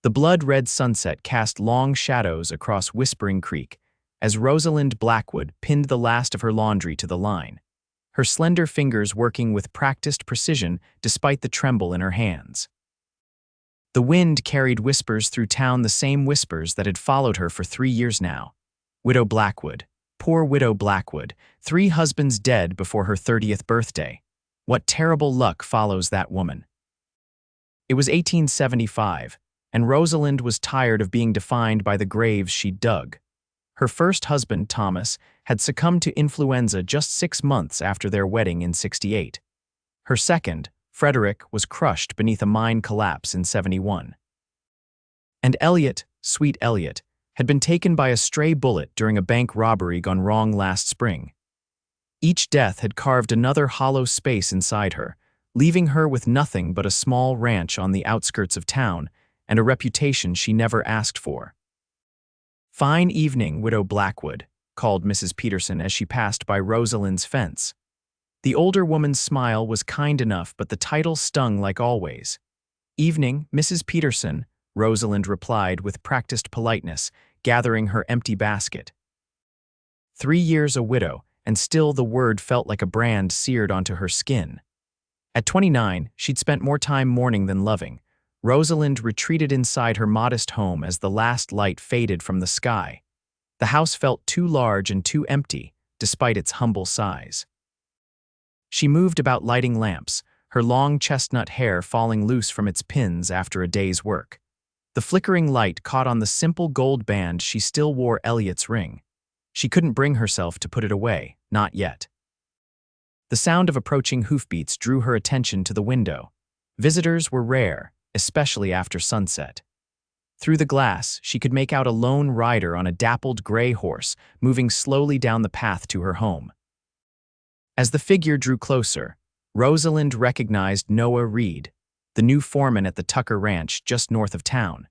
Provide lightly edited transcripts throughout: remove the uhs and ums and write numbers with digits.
The blood-red sunset cast long shadows across Whispering Creek as Rosalind Blackwood pinned the last of her laundry to the line, her slender fingers working with practiced precision despite the tremble in her hands. The wind carried whispers through town, the same whispers that had followed her for 3 years now. Widow Blackwood. Poor Widow Blackwood, 3 husbands dead before her 30th birthday. What terrible luck follows that woman. It was 1875, and Rosalind was tired of being defined by the graves she'd dug. Her first husband, Thomas, had succumbed to influenza just 6 months after their wedding in '68. Her second, Frederick, was crushed beneath a mine collapse in '71. And Elliot, sweet Elliot, had been taken by a stray bullet during a bank robbery gone wrong last spring. Each death had carved another hollow space inside her, leaving her with nothing but a small ranch on the outskirts of town and a reputation she never asked for. "Fine evening, Widow Blackwood," called Mrs. Peterson as she passed by Rosalind's fence. The older woman's smile was kind enough, but the title stung like always. "Evening, Mrs. Peterson," Rosalind replied with practiced politeness, gathering her empty basket. 3 years a widow, and still the word felt like a brand seared onto her skin. At 29, she'd spent more time mourning than loving. Rosalind retreated inside her modest home as the last light faded from the sky. The house felt too large and too empty, despite its humble size. She moved about lighting lamps, her long chestnut hair falling loose from its pins after a day's work. The flickering light caught on the simple gold band she still wore Elliot's ring. She couldn't bring herself to put it away, not yet. The sound of approaching hoofbeats drew her attention to the window. Visitors were rare, especially after sunset. Through the glass, she could make out a lone rider on a dappled gray horse moving slowly down the path to her home. As the figure drew closer, Rosalind recognized Noah Reed, the new foreman at the Tucker Ranch just north of town.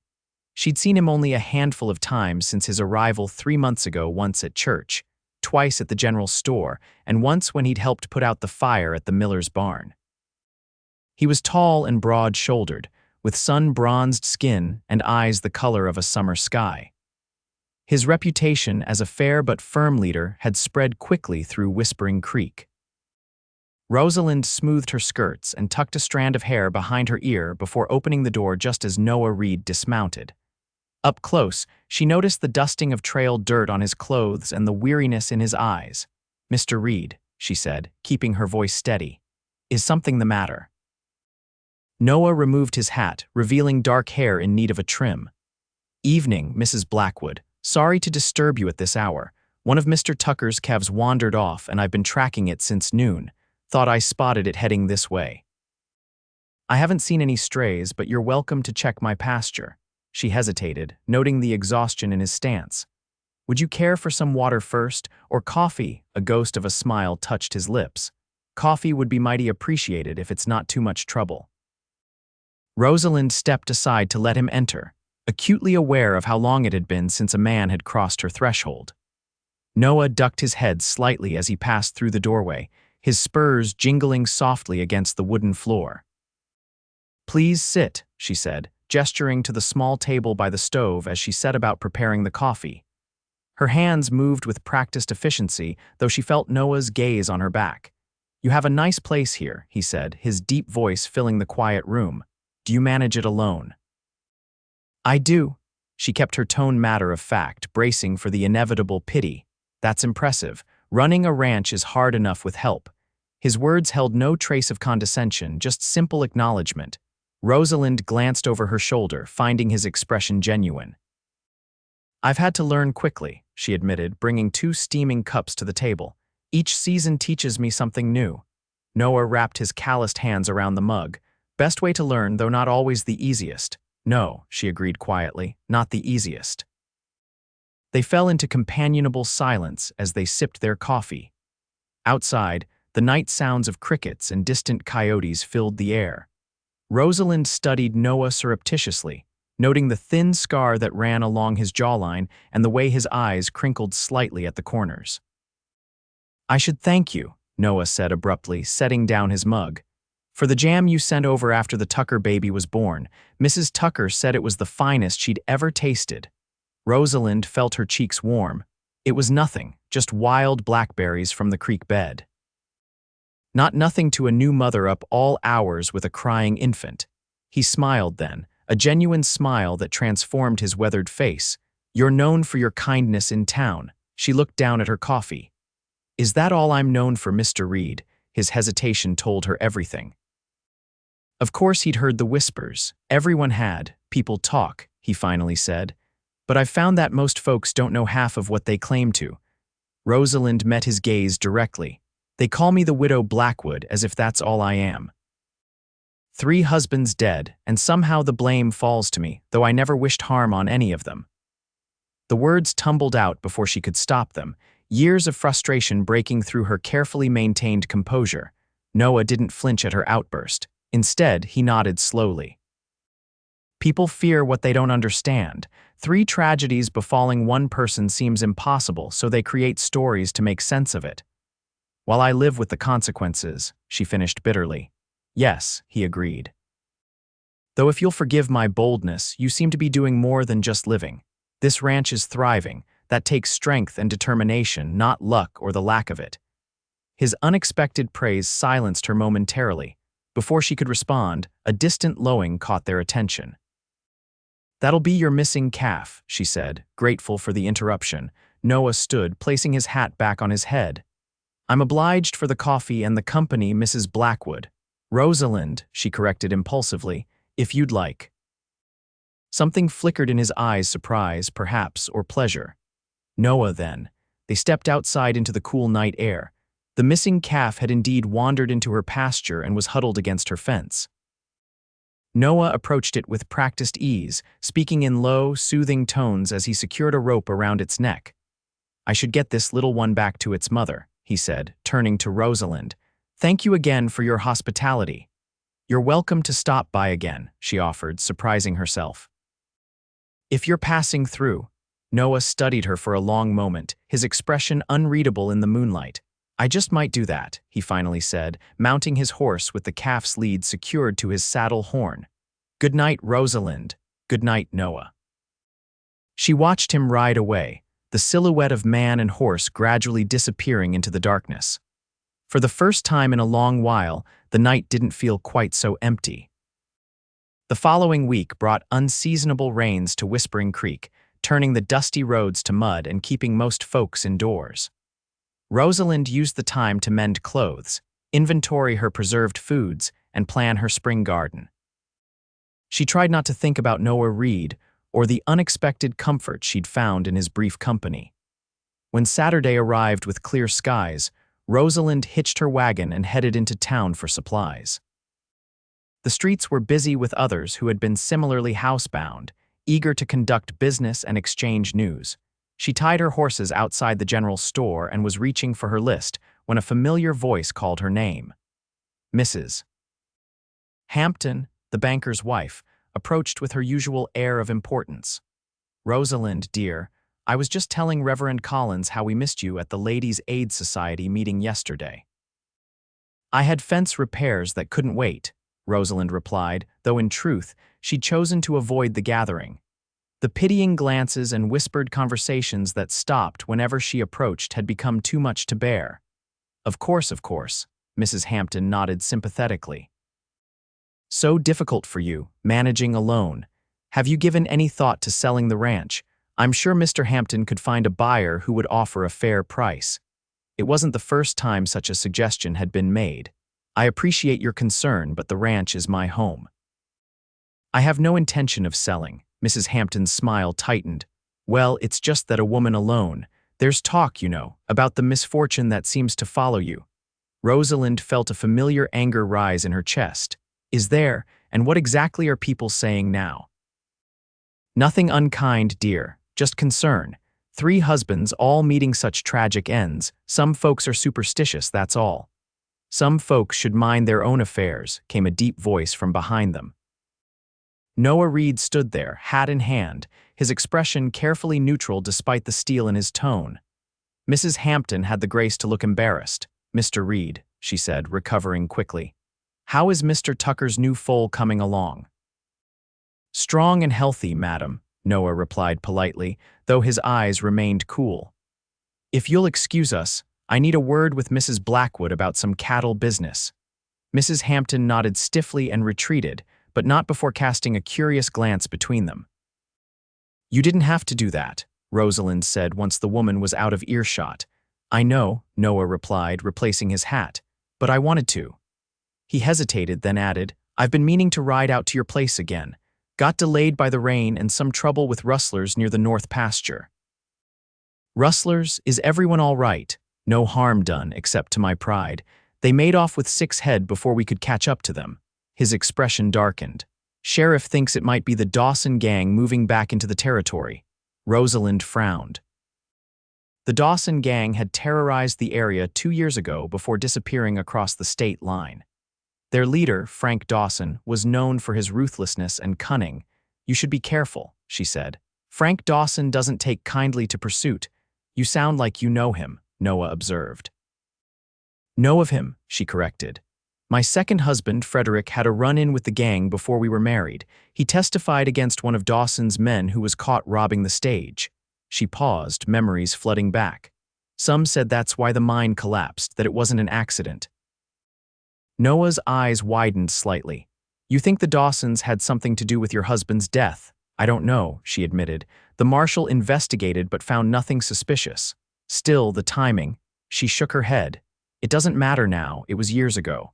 She'd seen him only a handful of times since his arrival 3 months ago, once at church, twice at the general store, and once when he'd helped put out the fire at the miller's barn. He was tall and broad-shouldered, with sun-bronzed skin and eyes the color of a summer sky. His reputation as a fair but firm leader had spread quickly through Whispering Creek. Rosalind smoothed her skirts and tucked a strand of hair behind her ear before opening the door just as Noah Reed dismounted. Up close, she noticed the dusting of trailed dirt on his clothes and the weariness in his eyes. "Mr. Reed," she said, keeping her voice steady, "is something the matter?" Noah removed his hat, revealing dark hair in need of a trim. "Evening, Mrs. Blackwood. Sorry to disturb you at this hour. One of Mr. Tucker's calves wandered off and I've been tracking it since noon. Thought I spotted it heading this way." "I haven't seen any strays, but you're welcome to check my pasture." She hesitated, noting the exhaustion in his stance. "Would you care for some water first, or coffee?" A ghost of a smile touched his lips. "Coffee would be mighty appreciated if it's not too much trouble." Rosalind stepped aside to let him enter, acutely aware of how long it had been since a man had crossed her threshold. Noah ducked his head slightly as he passed through the doorway, his spurs jingling softly against the wooden floor. "Please sit," she said, gesturing to the small table by the stove as she set about preparing the coffee. Her hands moved with practiced efficiency, though she felt Noah's gaze on her back. "You have a nice place here," he said, his deep voice filling the quiet room. "Do you manage it alone?" "I do." She kept her tone matter-of-fact, bracing for the inevitable pity. "That's impressive. Running a ranch is hard enough with help." His words held no trace of condescension, just simple acknowledgement. Rosalind glanced over her shoulder, finding his expression genuine. "I've had to learn quickly," she admitted, bringing 2 steaming cups to the table. "Each season teaches me something new." Noah wrapped his calloused hands around the mug. "Best way to learn, though not always the easiest." "No," she agreed quietly, "not the easiest." They fell into companionable silence as they sipped their coffee. Outside, the night sounds of crickets and distant coyotes filled the air. Rosalind studied Noah surreptitiously, noting the thin scar that ran along his jawline and the way his eyes crinkled slightly at the corners. "I should thank you," Noah said abruptly, setting down his mug. For the jam you sent over after the Tucker baby was born, Mrs. Tucker said it was the finest she'd ever tasted. Rosalind felt her cheeks warm. It was nothing, just wild blackberries from the creek bed. Not nothing to a new mother up all hours with a crying infant. He smiled then, a genuine smile that transformed his weathered face. You're known for your kindness in town. She looked down at her coffee. Is that all I'm known for, Mr. Reed? His hesitation told her everything. Of course he'd heard the whispers. Everyone had. People talk, he finally said. But I've found that most folks don't know half of what they claim to. Rosalind met his gaze directly. They call me the widow Blackwood, as if that's all I am. 3 husbands dead, and somehow the blame falls to me, though I never wished harm on any of them. The words tumbled out before she could stop them, years of frustration breaking through her carefully maintained composure. Noah didn't flinch at her outburst. Instead, he nodded slowly. People fear what they don't understand. 3 tragedies befalling one person seems impossible, so they create stories to make sense of it. While I live with the consequences, she finished bitterly. Yes, he agreed. Though if you'll forgive my boldness, you seem to be doing more than just living. This ranch is thriving. That takes strength and determination, not luck or the lack of it. His unexpected praise silenced her momentarily. Before she could respond, a distant lowing caught their attention. That'll be your missing calf, she said, grateful for the interruption. Noah stood, placing his hat back on his head. I'm obliged for the coffee and the company, Mrs. Blackwood. Rosalind, she corrected impulsively, if you'd like. Something flickered in his eyes, surprise, perhaps, or pleasure. Noah, then. They stepped outside into the cool night air. The missing calf had indeed wandered into her pasture and was huddled against her fence. Noah approached it with practiced ease, speaking in low, soothing tones as he secured a rope around its neck. I should get this little one back to its mother, he said, turning to Rosalind. Thank you again for your hospitality. You're welcome to stop by again, she offered, surprising herself. If you're passing through. Noah studied her for a long moment, his expression unreadable in the moonlight. I just might do that, he finally said, mounting his horse with the calf's lead secured to his saddle horn. Good night, Rosalind. Good night, Noah. She watched him ride away, the silhouette of man and horse gradually disappearing into the darkness. For the first time in a long while, the night didn't feel quite so empty. The following week brought unseasonable rains to Whispering Creek, turning the dusty roads to mud and keeping most folks indoors. Rosalind used the time to mend clothes, inventory her preserved foods, and plan her spring garden. She tried not to think about Noah Reed or the unexpected comfort she'd found in his brief company. When Saturday arrived with clear skies, Rosalind hitched her wagon and headed into town for supplies. The streets were busy with others who had been similarly housebound, eager to conduct business and exchange news. She tied her horses outside the general store and was reaching for her list when a familiar voice called her name. Mrs. Hampton, the banker's wife, approached with her usual air of importance. Rosalind, dear, I was just telling Reverend Collins how we missed you at the Ladies' Aid Society meeting yesterday. I had fence repairs that couldn't wait, Rosalind replied, though in truth, she'd chosen to avoid the gathering. The pitying glances and whispered conversations that stopped whenever she approached had become too much to bear. Of course, Mrs. Hampton nodded sympathetically. So difficult for you, managing alone. Have you given any thought to selling the ranch? I'm sure Mr. Hampton could find a buyer who would offer a fair price. It wasn't the first time such a suggestion had been made. I appreciate your concern, but the ranch is my home. I have no intention of selling. Mrs. Hampton's smile tightened. Well, it's just that a woman alone. There's talk, you know, about the misfortune that seems to follow you. Rosalind felt a familiar anger rise in her chest. Is there, and what exactly are people saying now? Nothing unkind, dear, just concern. 3 husbands all meeting such tragic ends. Some folks are superstitious, that's all. Some folks should mind their own affairs, came a deep voice from behind them. Noah Reed stood there, hat in hand, his expression carefully neutral despite the steel in his tone. Mrs. Hampton had the grace to look embarrassed. Mr. Reed, she said, recovering quickly. How is Mr. Tucker's new foal coming along? Strong and healthy, madam, Noah replied politely, though his eyes remained cool. If you'll excuse us, I need a word with Mrs. Blackwood about some cattle business. Mrs. Hampton nodded stiffly and retreated, but not before casting a curious glance between them. You didn't have to do that, Rosalind said once the woman was out of earshot. I know, Noah replied, replacing his hat, but I wanted to. He hesitated, then added, I've been meaning to ride out to your place again. Got delayed by the rain and some trouble with rustlers near the north pasture. Rustlers, is everyone all right? No harm done, except to my pride. They made off with 6 head before we could catch up to them. His expression darkened. Sheriff thinks it might be the Dawson gang moving back into the territory. Rosalind frowned. The Dawson gang had terrorized the area 2 years ago before disappearing across the state line. Their leader, Frank Dawson, was known for his ruthlessness and cunning. You should be careful, she said. Frank Dawson doesn't take kindly to pursuit. You sound like you know him, Noah observed. Know of him, she corrected. My second husband, Frederick, had a run-in with the gang before we were married. He testified against one of Dawson's men who was caught robbing the stage. She paused, memories flooding back. Some said that's why the mine collapsed, that it wasn't an accident. Noah's eyes widened slightly. You think the Dawsons had something to do with your husband's death? I don't know, she admitted. The marshal investigated but found nothing suspicious. Still, the timing. She shook her head. It doesn't matter now, it was years ago.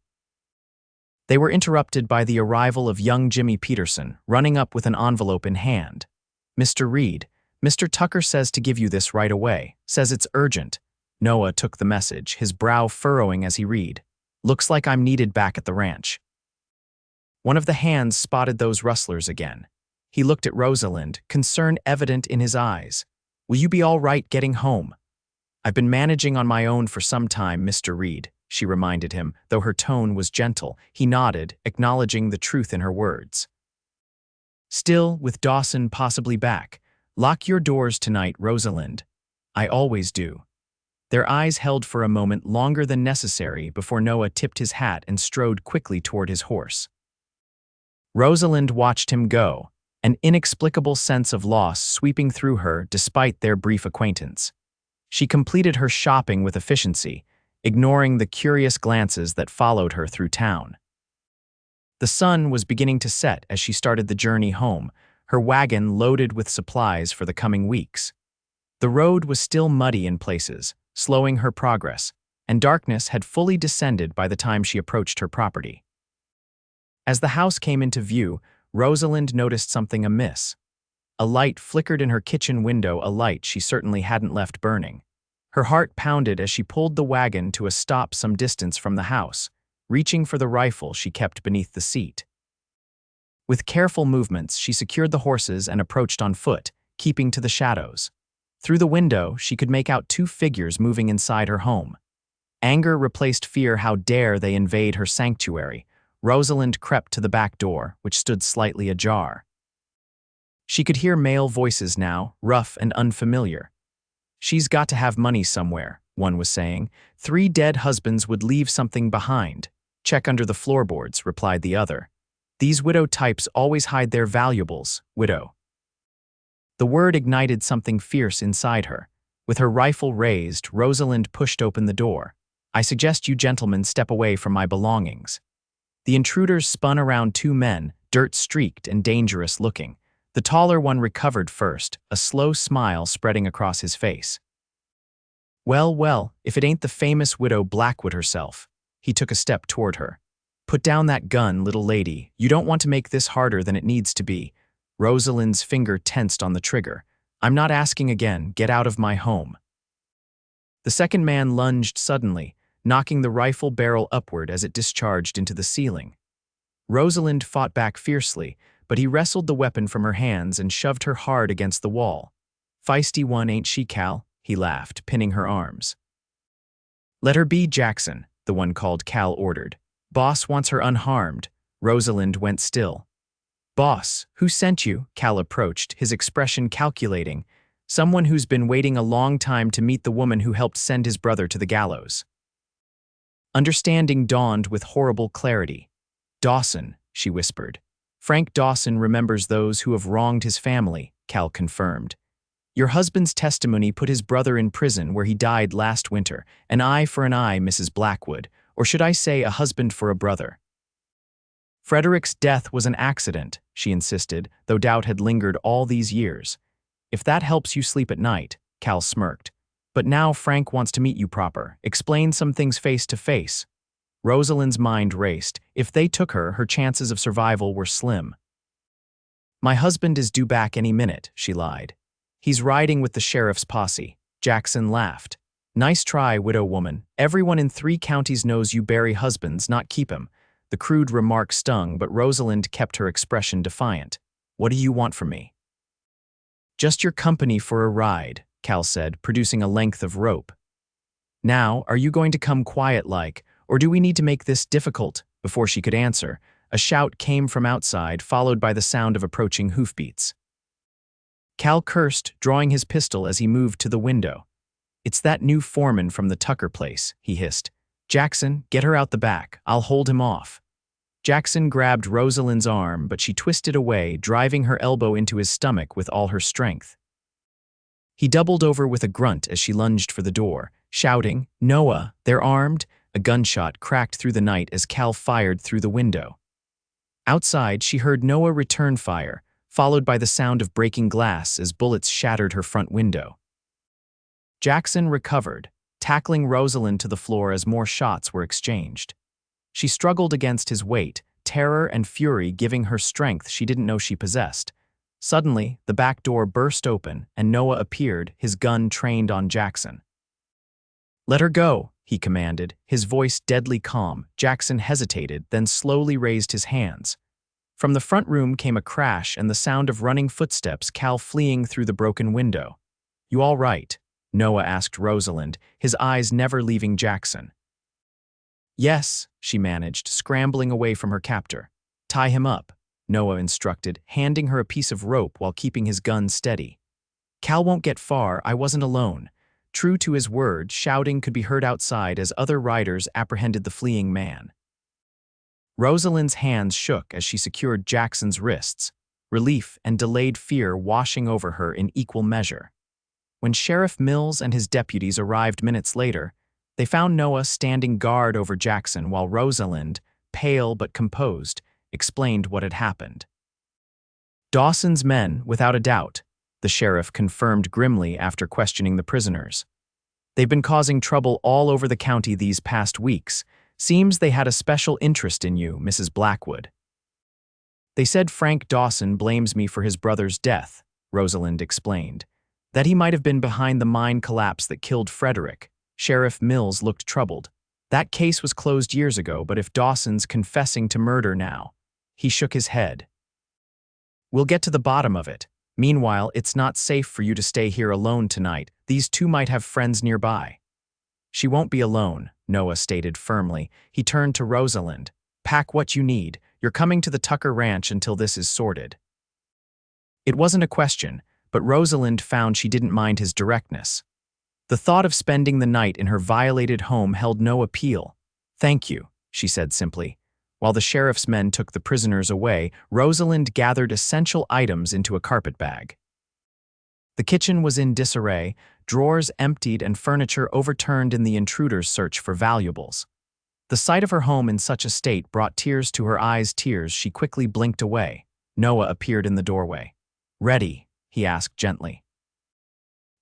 They were interrupted by the arrival of young Jimmy Peterson, running up with an envelope in hand. Mr. Reed, Mr. Tucker says to give you this right away. Says it's urgent. Noah took the message, his brow furrowing as he read. Looks like I'm needed back at the ranch. One of the hands spotted those rustlers again. He looked at Rosalind, concern evident in his eyes. Will you be all right getting home? I've been managing on my own for some time, Mr. Reed, she reminded him, though her tone was gentle. He nodded, acknowledging the truth in her words. Still, with Dawson possibly back, lock your doors tonight, Rosalind. I always do. Their eyes held for a moment longer than necessary before Noah tipped his hat and strode quickly toward his horse. Rosalind watched him go, an inexplicable sense of loss sweeping through her despite their brief acquaintance. She completed her shopping with efficiency, ignoring the curious glances that followed her through town. The sun was beginning to set as she started the journey home, her wagon loaded with supplies for the coming weeks. The road was still muddy in places, slowing her progress, and darkness had fully descended by the time she approached her property. As the house came into view, Rosalind noticed something amiss. A light flickered in her kitchen window, a light she certainly hadn't left burning. Her heart pounded as she pulled the wagon to a stop some distance from the house, reaching for the rifle she kept beneath the seat. With careful movements, she secured the horses and approached on foot, keeping to the shadows. Through the window, she could make out 2 figures moving inside her home. Anger replaced fear. How dare they invade her sanctuary? Rosalind crept to the back door, which stood slightly ajar. She could hear male voices now, rough and unfamiliar. She's got to have money somewhere, one was saying. 3 dead husbands would leave something behind. Check under the floorboards, replied the other. These widow types always hide their valuables, widow. The word ignited something fierce inside her. With her rifle raised, Rosalind pushed open the door. I suggest you gentlemen step away from my belongings. The intruders spun around 2 men, dirt-streaked and dangerous-looking. The taller one recovered first, a slow smile spreading across his face. Well, well, if it ain't the famous widow Blackwood herself. He took a step toward her. Put down that gun, little lady. You don't want to make this harder than it needs to be. Rosalind's finger tensed on the trigger. I'm not asking again. Get out of my home. The second man lunged suddenly, knocking the rifle barrel upward as it discharged into the ceiling. Rosalind fought back fiercely, but he wrestled the weapon from her hands and shoved her hard against the wall. Feisty one, ain't she, Cal? He laughed, pinning her arms. Let her be, Jackson, the one called Cal ordered. Boss wants her unharmed. Rosalind went still. Boss, who sent you? Cal approached, his expression calculating. Someone who's been waiting a long time to meet the woman who helped send his brother to the gallows. Understanding dawned with horrible clarity. Dawson, she whispered. Frank Dawson remembers those who have wronged his family, Cal confirmed. Your husband's testimony put his brother in prison where he died last winter. An eye for an eye, Mrs. Blackwood, or should I say a husband for a brother. Frederick's death was an accident, she insisted, though doubt had lingered all these years. If that helps you sleep at night, Cal smirked. But now Frank wants to meet you proper, explain some things face to face. Rosalind's mind raced. If they took her, her chances of survival were slim. My husband is due back any minute, she lied. He's riding with the sheriff's posse. Jackson laughed. Nice try, widow woman. Everyone in 3 counties knows you bury husbands, not keep 'em. The crude remark stung, but Rosalind kept her expression defiant. What do you want from me? Just your company for a ride, Cal said, producing a length of rope. Now, are you going to come quiet-like, or do we need to make this difficult? Before she could answer, a shout came from outside, followed by the sound of approaching hoofbeats. Cal cursed, drawing his pistol as he moved to the window. It's that new foreman from the Tucker place, he hissed. Jackson, get her out the back. I'll hold him off. Jackson grabbed Rosalind's arm, but she twisted away, driving her elbow into his stomach with all her strength. He doubled over with a grunt as she lunged for the door, shouting, Noah, they're armed. A gunshot cracked through the night as Cal fired through the window. Outside, she heard Noah return fire, followed by the sound of breaking glass as bullets shattered her front window. Jackson recovered, tackling Rosalind to the floor as more shots were exchanged. She struggled against his weight, terror and fury giving her strength she didn't know she possessed. Suddenly, the back door burst open and Noah appeared, his gun trained on Jackson. Let her go, he commanded, his voice deadly calm. Jackson hesitated, then slowly raised his hands. From the front room came a crash and the sound of running footsteps, Cal fleeing through the broken window. You all right? Noah asked Rosalind, his eyes never leaving Jackson. Yes, she managed, scrambling away from her captor. Tie him up, Noah instructed, handing her a piece of rope while keeping his gun steady. Cal won't get far, I wasn't alone. True to his word, shouting could be heard outside as other riders apprehended the fleeing man. Rosalind's hands shook as she secured Jackson's wrists, relief and delayed fear washing over her in equal measure. When Sheriff Mills and his deputies arrived minutes later, they found Noah standing guard over Jackson while Rosalind, pale but composed, explained what had happened. Dawson's men, without a doubt, the sheriff confirmed grimly after questioning the prisoners. They've been causing trouble all over the county these past weeks. Seems they had a special interest in you, Mrs. Blackwood. They said Frank Dawson blames me for his brother's death, Rosalind explained. That he might have been behind the mine collapse that killed Frederick. Sheriff Mills looked troubled. That case was closed years ago, but if Dawson's confessing to murder now, he shook his head. We'll get to the bottom of it. Meanwhile, it's not safe for you to stay here alone tonight. These two might have friends nearby. She won't be alone, Noah stated firmly. He turned to Rosalind. Pack what you need. You're coming to the Tucker Ranch until this is sorted. It wasn't a question, but Rosalind found she didn't mind his directness. The thought of spending the night in her violated home held no appeal. Thank you, she said simply. While the sheriff's men took the prisoners away, Rosalind gathered essential items into a carpet bag. The kitchen was in disarray, drawers emptied and furniture overturned in the intruder's search for valuables. The sight of her home in such a state brought tears to her eyes. Tears she quickly blinked away. Noah appeared in the doorway. Ready? He asked gently.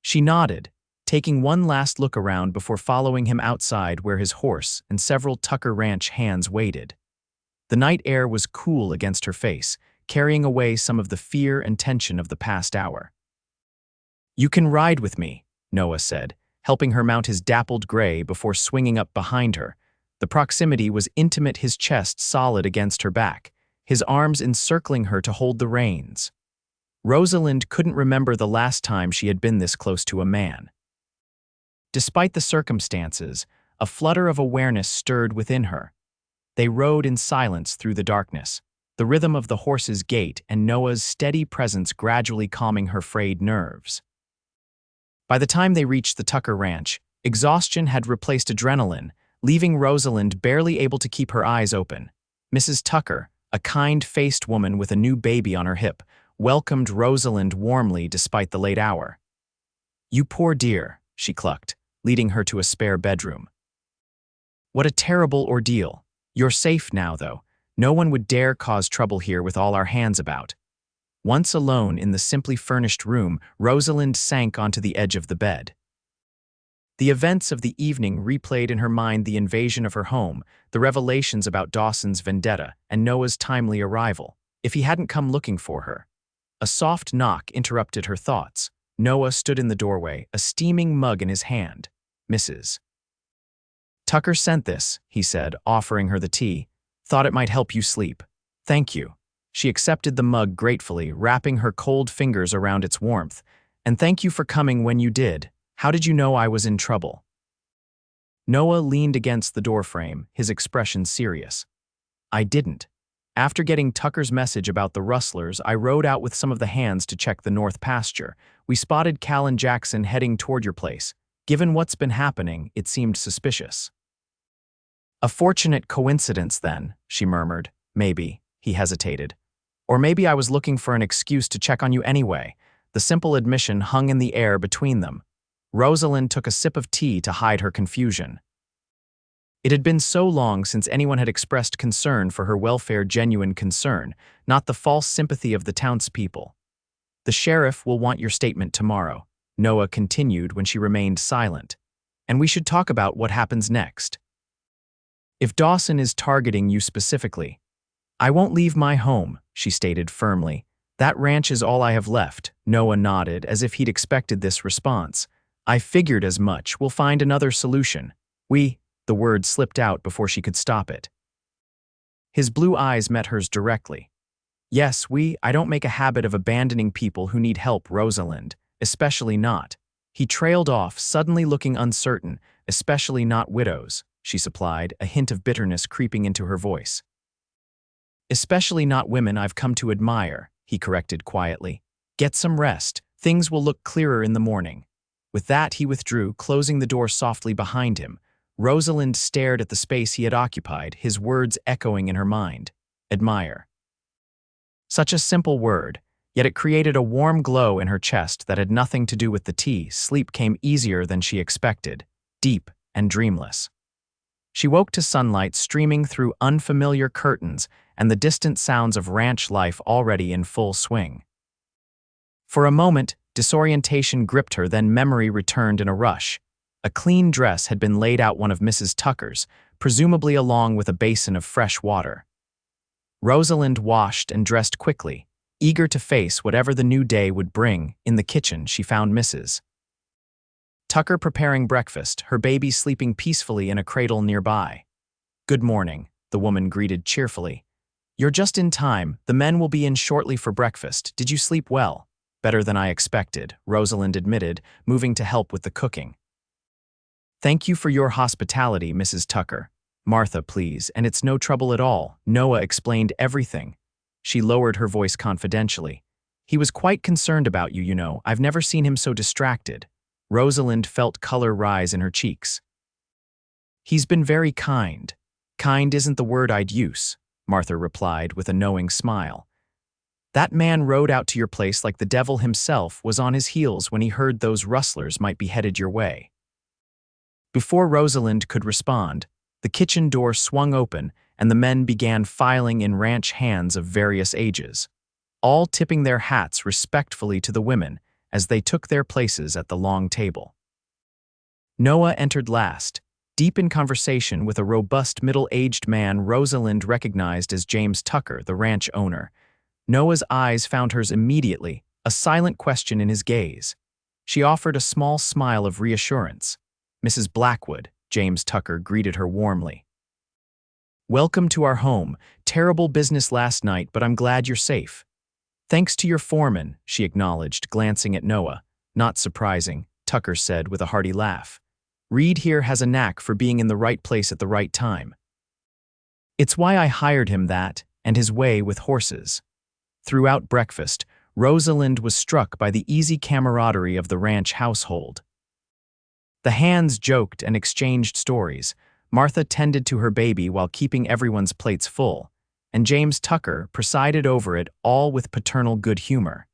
She nodded, taking one last look around before following him outside where his horse and several Tucker Ranch hands waited. The night air was cool against her face, carrying away some of the fear and tension of the past hour. You can ride with me, Noah said, helping her mount his dappled gray before swinging up behind her. The proximity was intimate, his chest solid against her back, his arms encircling her to hold the reins. Rosalind couldn't remember the last time she had been this close to a man. Despite the circumstances, a flutter of awareness stirred within her. They rode in silence through the darkness, the rhythm of the horse's gait and Noah's steady presence gradually calming her frayed nerves. By the time they reached the Tucker Ranch, exhaustion had replaced adrenaline, leaving Rosalind barely able to keep her eyes open. Mrs. Tucker, a kind-faced woman with a new baby on her hip, welcomed Rosalind warmly despite the late hour. "You poor dear," she clucked, leading her to a spare bedroom. "What a terrible ordeal. You're safe now, though. No one would dare cause trouble here with all our hands about." Once alone in the simply furnished room, Rosalind sank onto the edge of the bed. The events of the evening replayed in her mind the invasion of her home, the revelations about Dawson's vendetta, and Noah's timely arrival, if he hadn't come looking for her. A soft knock interrupted her thoughts. Noah stood in the doorway, a steaming mug in his hand. "Mrs. Tucker sent this," he said, offering her the tea. "Thought it might help you sleep." "Thank you." She accepted the mug gratefully, wrapping her cold fingers around its warmth. "And thank you for coming when you did. How did you know I was in trouble?" Noah leaned against the doorframe, his expression serious. "I didn't. After getting Tucker's message about the rustlers, I rode out with some of the hands to check the north pasture. We spotted Cal and Jackson heading toward your place. Given what's been happening, it seemed suspicious." "A fortunate coincidence, then," she murmured. "Maybe," he hesitated. "Or maybe I was looking for an excuse to check on you anyway." The simple admission hung in the air between them. Rosalind took a sip of tea to hide her confusion. It had been so long since anyone had expressed concern for her welfare, genuine concern, not the false sympathy of the townspeople. "The sheriff will want your statement tomorrow," Noah continued when she remained silent. "And we should talk about what happens next. If Dawson is targeting you specifically." "I won't leave my home," she stated firmly. "That ranch is all I have left." Noah nodded, as if he'd expected this response. "I figured as much. We'll find another solution." The word slipped out before she could stop it. His blue eyes met hers directly. "Yes, I don't make a habit of abandoning people who need help, Rosalind, especially not." He trailed off, suddenly looking uncertain. "Especially not widows," she supplied, a hint of bitterness creeping into her voice. "Especially not women I've come to admire," he corrected quietly. "Get some rest. Things will look clearer in the morning." With that, he withdrew, closing the door softly behind him. Rosalind stared at the space he had occupied, his words echoing in her mind. Admire. Such a simple word, yet it created a warm glow in her chest that had nothing to do with the tea. Sleep came easier than she expected, deep and dreamless. She woke to sunlight streaming through unfamiliar curtains and the distant sounds of ranch life already in full swing. For a moment, disorientation gripped her, then memory returned in a rush. A clean dress had been laid out one of Mrs. Tucker's, presumably along with a basin of fresh water. Rosalind washed and dressed quickly, eager to face whatever the new day would bring. In the kitchen, she found Mrs. Tucker preparing breakfast, her baby sleeping peacefully in a cradle nearby. "Good morning," the woman greeted cheerfully. "You're just in time. The men will be in shortly for breakfast. Did you sleep well?" "Better than I expected," Rosalind admitted, moving to help with the cooking. "Thank you for your hospitality, Mrs. Tucker. Martha, please, and it's no trouble at all." Noah explained everything. She lowered her voice confidentially. "He was quite concerned about you, you know. I've never seen him so distracted." Rosalind felt color rise in her cheeks. "He's been very kind." "Kind isn't the word I'd use," Martha replied with a knowing smile. "That man rode out to your place like the devil himself, was on his heels when he heard those rustlers might be headed your way." Before Rosalind could respond, the kitchen door swung open and the men began filing in, ranch hands of various ages, all tipping their hats respectfully to the women as they took their places at the long table. Noah entered last, deep in conversation with a robust middle-aged man Rosalind recognized as James Tucker, the ranch owner. Noah's eyes found hers immediately, a silent question in his gaze. She offered a small smile of reassurance. "Mrs. Blackwood," James Tucker greeted her warmly. "Welcome to our home. Terrible business last night, but I'm glad you're safe." "Thanks to your foreman," she acknowledged, glancing at Noah. "Not surprising," Tucker said with a hearty laugh. "Reed here has a knack for being in the right place at the right time. It's why I hired him, that, and his way with horses." Throughout breakfast, Rosalind was struck by the easy camaraderie of the ranch household. The hands joked and exchanged stories. Martha tended to her baby while keeping everyone's plates full, and James Tucker presided over it all with paternal good humor.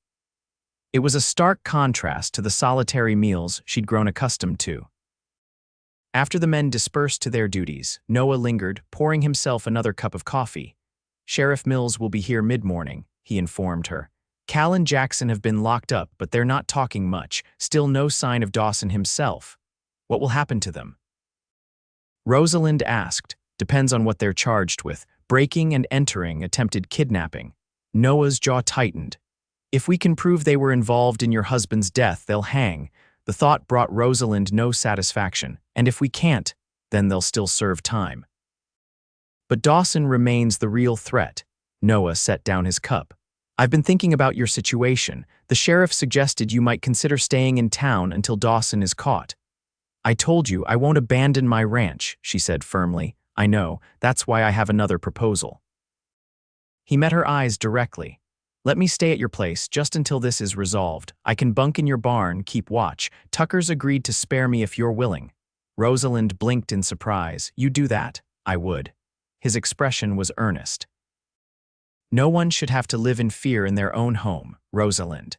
It was a stark contrast to the solitary meals she'd grown accustomed to. After the men dispersed to their duties, Noah lingered, pouring himself another cup of coffee. "Sheriff Mills will be here mid-morning," he informed her. "Cal and Jackson have been locked up, but they're not talking much. Still no sign of Dawson himself. What will happen to them?" Rosalind asked. "Depends on what they're charged with. Breaking and entering, attempted kidnapping." Noah's jaw tightened. "If we can prove they were involved in your husband's death, they'll hang." The thought brought Rosalind no satisfaction. "And if we can't, then they'll still serve time." "But Dawson remains the real threat." Noah set down his cup. "I've been thinking about your situation. The sheriff suggested you might consider staying in town until Dawson is caught." "I told you I won't abandon my ranch," she said firmly. "I know, that's why I have another proposal." He met her eyes directly. "Let me stay at your place just until this is resolved. I can bunk in your barn, keep watch. Tucker's agreed to spare me if you're willing." Rosalind blinked in surprise. "You do that?" "I would." His expression was earnest. "No one should have to live in fear in their own home, Rosalind."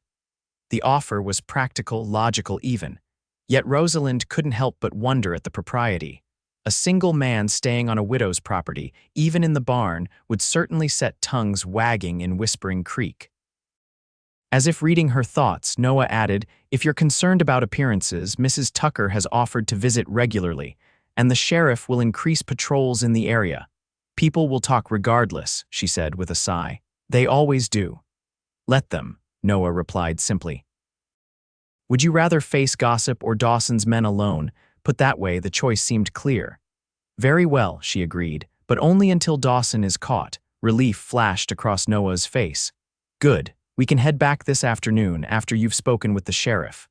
The offer was practical, logical even. Yet Rosalind couldn't help but wonder at the propriety. A single man staying on a widow's property, even in the barn, would certainly set tongues wagging in Whispering Creek. As if reading her thoughts, Noah added, "If you're concerned about appearances, Mrs. Tucker has offered to visit regularly, and the sheriff will increase patrols in the area. People will talk regardless," she said with a sigh. "They always do." "Let them," Noah replied simply. "Would you rather face gossip or Dawson's men alone?" Put that way, the choice seemed clear. "Very well," she agreed, "but only until Dawson is caught." Relief flashed across Noah's face. "Good. We can head back this afternoon after you've spoken with the sheriff."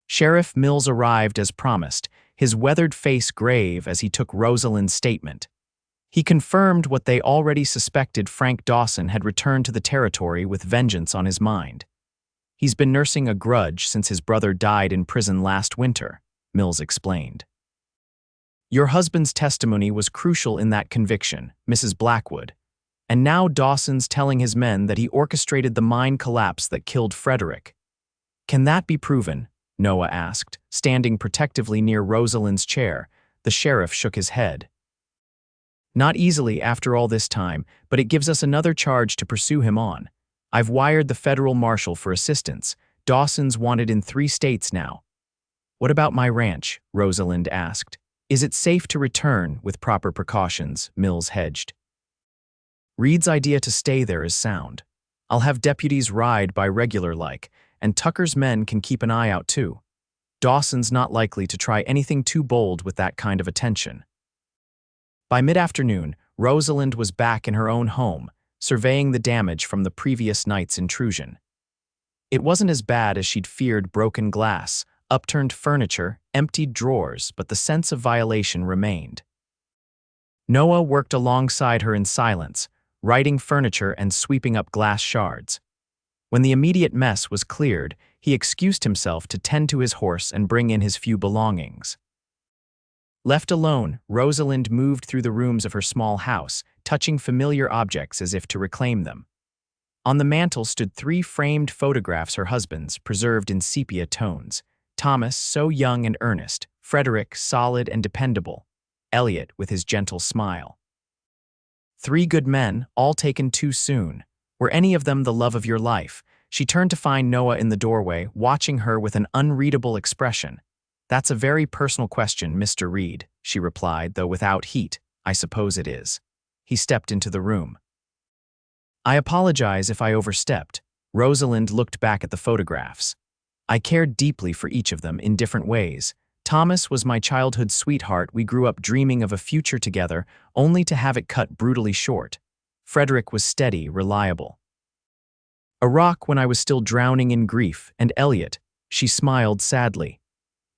Sheriff Mills arrived as promised, his weathered face grave as he took Rosalind's statement. He confirmed what they already suspected: Frank Dawson had returned to the territory with vengeance on his mind. "He's been nursing a grudge since his brother died in prison last winter," Mills explained. "Your husband's testimony was crucial in that conviction, Mrs. Blackwood. And now Dawson's telling his men that he orchestrated the mine collapse that killed Frederick. Can that be proven?" Noah asked, standing protectively near Rosalind's chair. The sheriff shook his head. "Not easily after all this time, but it gives us another charge to pursue him on. I've wired the federal marshal for assistance. Dawson's wanted in 3 states now." "What about my ranch?" Rosalind asked. "Is it safe to return with proper precautions?" Mills hedged. "Reed's idea to stay there is sound. I'll have deputies ride by regular-like, and Tucker's men can keep an eye out too. Dawson's not likely to try anything too bold with that kind of attention." By mid-afternoon, Rosalind was back in her own home, surveying the damage from the previous night's intrusion. It wasn't as bad as she'd feared: broken glass, upturned furniture, emptied drawers, but the sense of violation remained. Noah worked alongside her in silence, righting furniture and sweeping up glass shards. When the immediate mess was cleared, he excused himself to tend to his horse and bring in his few belongings. Left alone, Rosalind moved through the rooms of her small house, touching familiar objects as if to reclaim them. On the mantel stood 3 framed photographs, her husband's, preserved in sepia tones. Thomas, so young and earnest; Frederick, solid and dependable; Elliot, with his gentle smile. 3 good men, all taken too soon. Were any of them the love of your life? She turned to find Noah in the doorway, watching her with an unreadable expression. "That's a very personal question, Mr. Reed," she replied, though without heat. "I suppose it is." He stepped into the room. "I apologize if I overstepped." Rosalind looked back at the photographs. "I cared deeply for each of them in different ways. Thomas was my childhood sweetheart. We grew up dreaming of a future together, only to have it cut brutally short. Frederick was steady, reliable. A rock when I was still drowning in grief. And Elliot," she smiled sadly.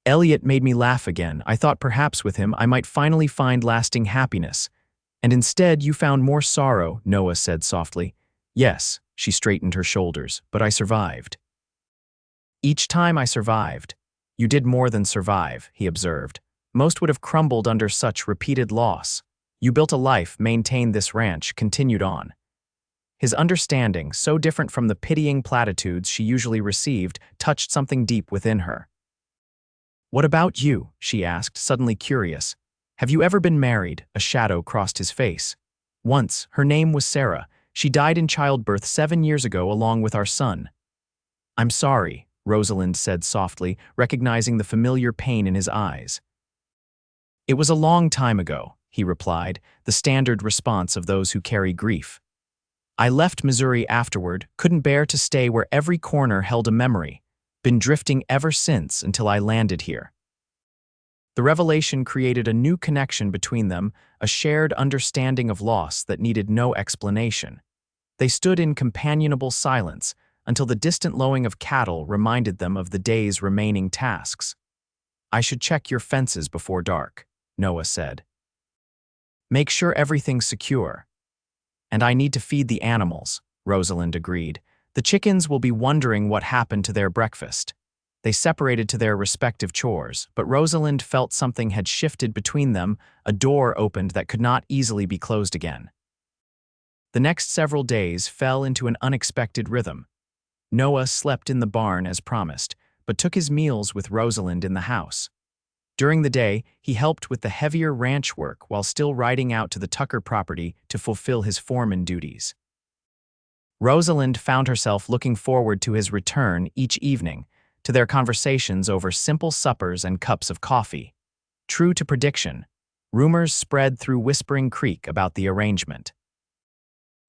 "Elliot made me laugh again. I thought perhaps with him I might finally find lasting happiness. And instead you found more sorrow," Noah said softly. "Yes," she straightened her shoulders, "but I survived." "Each time I survived." "You did more than survive," he observed. "Most would have crumbled under such repeated loss. You built a life, maintained this ranch, continued on. His understanding, so different from the pitying platitudes she usually received, touched something deep within her. "What about you?" she asked, suddenly curious. "Have you ever been married?" A shadow crossed his face. "Once. Her name was Sarah. She died in childbirth 7 years ago along with our son." "I'm sorry," Rosalind said softly, recognizing the familiar pain in his eyes. "It was a long time ago," he replied, the standard response of those who carry grief. "I left Missouri afterward, couldn't bear to stay where every corner held a memory. Been drifting ever since until I landed here." The revelation created a new connection between them, a shared understanding of loss that needed no explanation. They stood in companionable silence until the distant lowing of cattle reminded them of the day's remaining tasks. "I should check your fences before dark," Noah said. "Make sure everything's secure." "And I need to feed the animals," Rosalind agreed. "The chickens will be wondering what happened to their breakfast." They separated to their respective chores, but Rosalind felt something had shifted between them, a door opened that could not easily be closed again. The next several days fell into an unexpected rhythm. Noah slept in the barn as promised, but took his meals with Rosalind in the house. During the day, he helped with the heavier ranch work while still riding out to the Tucker property to fulfill his foreman duties. Rosalind found herself looking forward to his return each evening, to their conversations over simple suppers and cups of coffee. True to prediction, rumors spread through Whispering Creek about the arrangement.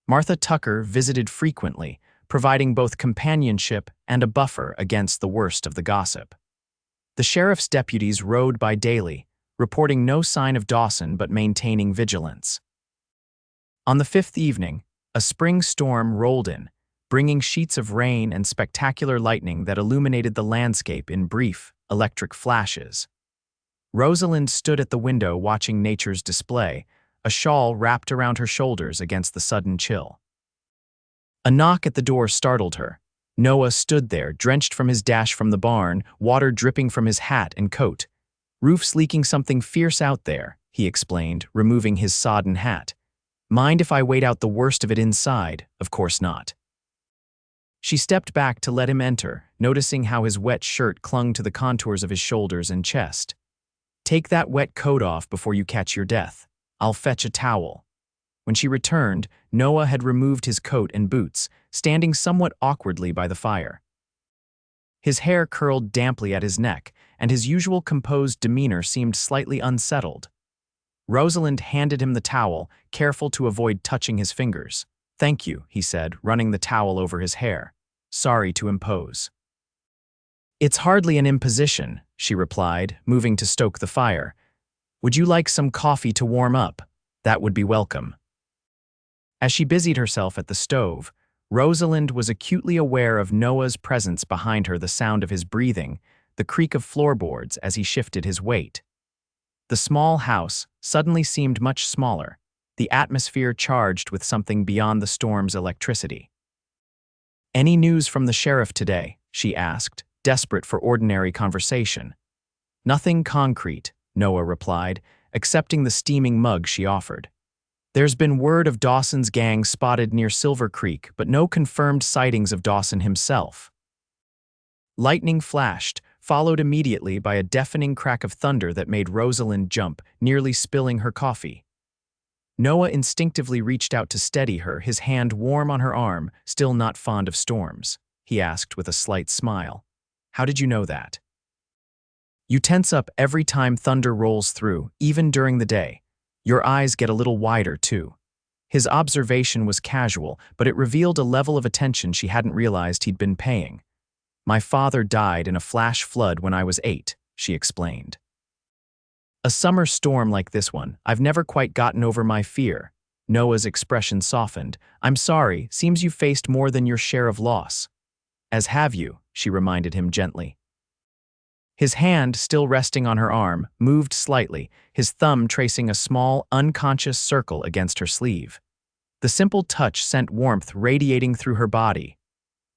Martha Tucker visited frequently, providing both companionship and a buffer against the worst of the gossip. The sheriff's deputies rode by daily, reporting no sign of Dawson but maintaining vigilance. On the 5th evening, a spring storm rolled in, bringing sheets of rain and spectacular lightning that illuminated the landscape in brief, electric flashes. Rosalind stood at the window watching nature's display, a shawl wrapped around her shoulders against the sudden chill. A knock at the door startled her. Noah stood there, drenched from his dash from the barn, water dripping from his hat and coat. "Roof's leaking something fierce out there," he explained, removing his sodden hat. "Mind if I wait out the worst of it inside?" "Of course not." She stepped back to let him enter, noticing how his wet shirt clung to the contours of his shoulders and chest. "Take that wet coat off before you catch your death. I'll fetch a towel." When she returned, Noah had removed his coat and boots, standing somewhat awkwardly by the fire. His hair curled damply at his neck, and his usual composed demeanor seemed slightly unsettled. Rosalind handed him the towel, careful to avoid touching his fingers. "Thank you," he said, running the towel over his hair. "Sorry to impose." "It's hardly an imposition," she replied, moving to stoke the fire. "Would you like some coffee to warm up? That would be welcome." As she busied herself at the stove, Rosalind was acutely aware of Noah's presence behind her, the sound of his breathing, the creak of floorboards as he shifted his weight. The small house suddenly seemed much smaller, the atmosphere charged with something beyond the storm's electricity. "Any news from the sheriff today?" she asked, desperate for ordinary conversation. "Nothing concrete," Noah replied, accepting the steaming mug she offered. "There's been word of Dawson's gang spotted near Silver Creek, but no confirmed sightings of Dawson himself." Lightning flashed, followed immediately by a deafening crack of thunder that made Rosalind jump, nearly spilling her coffee. Noah instinctively reached out to steady her, his hand warm on her arm, still not fond of storms. He asked with a slight smile, "How did you know that?" "You tense up every time thunder rolls through, even during the day. Your eyes get a little wider, too." His observation was casual, but it revealed a level of attention she hadn't realized he'd been paying. "My father died in a flash flood when I was 8, she explained. "A summer storm like this one, I've never quite gotten over my fear." Noah's expression softened. "I'm sorry, seems you faced more than your share of loss." "As have you," she reminded him gently. His hand, still resting on her arm, moved slightly, his thumb tracing a small, unconscious circle against her sleeve. The simple touch sent warmth radiating through her body.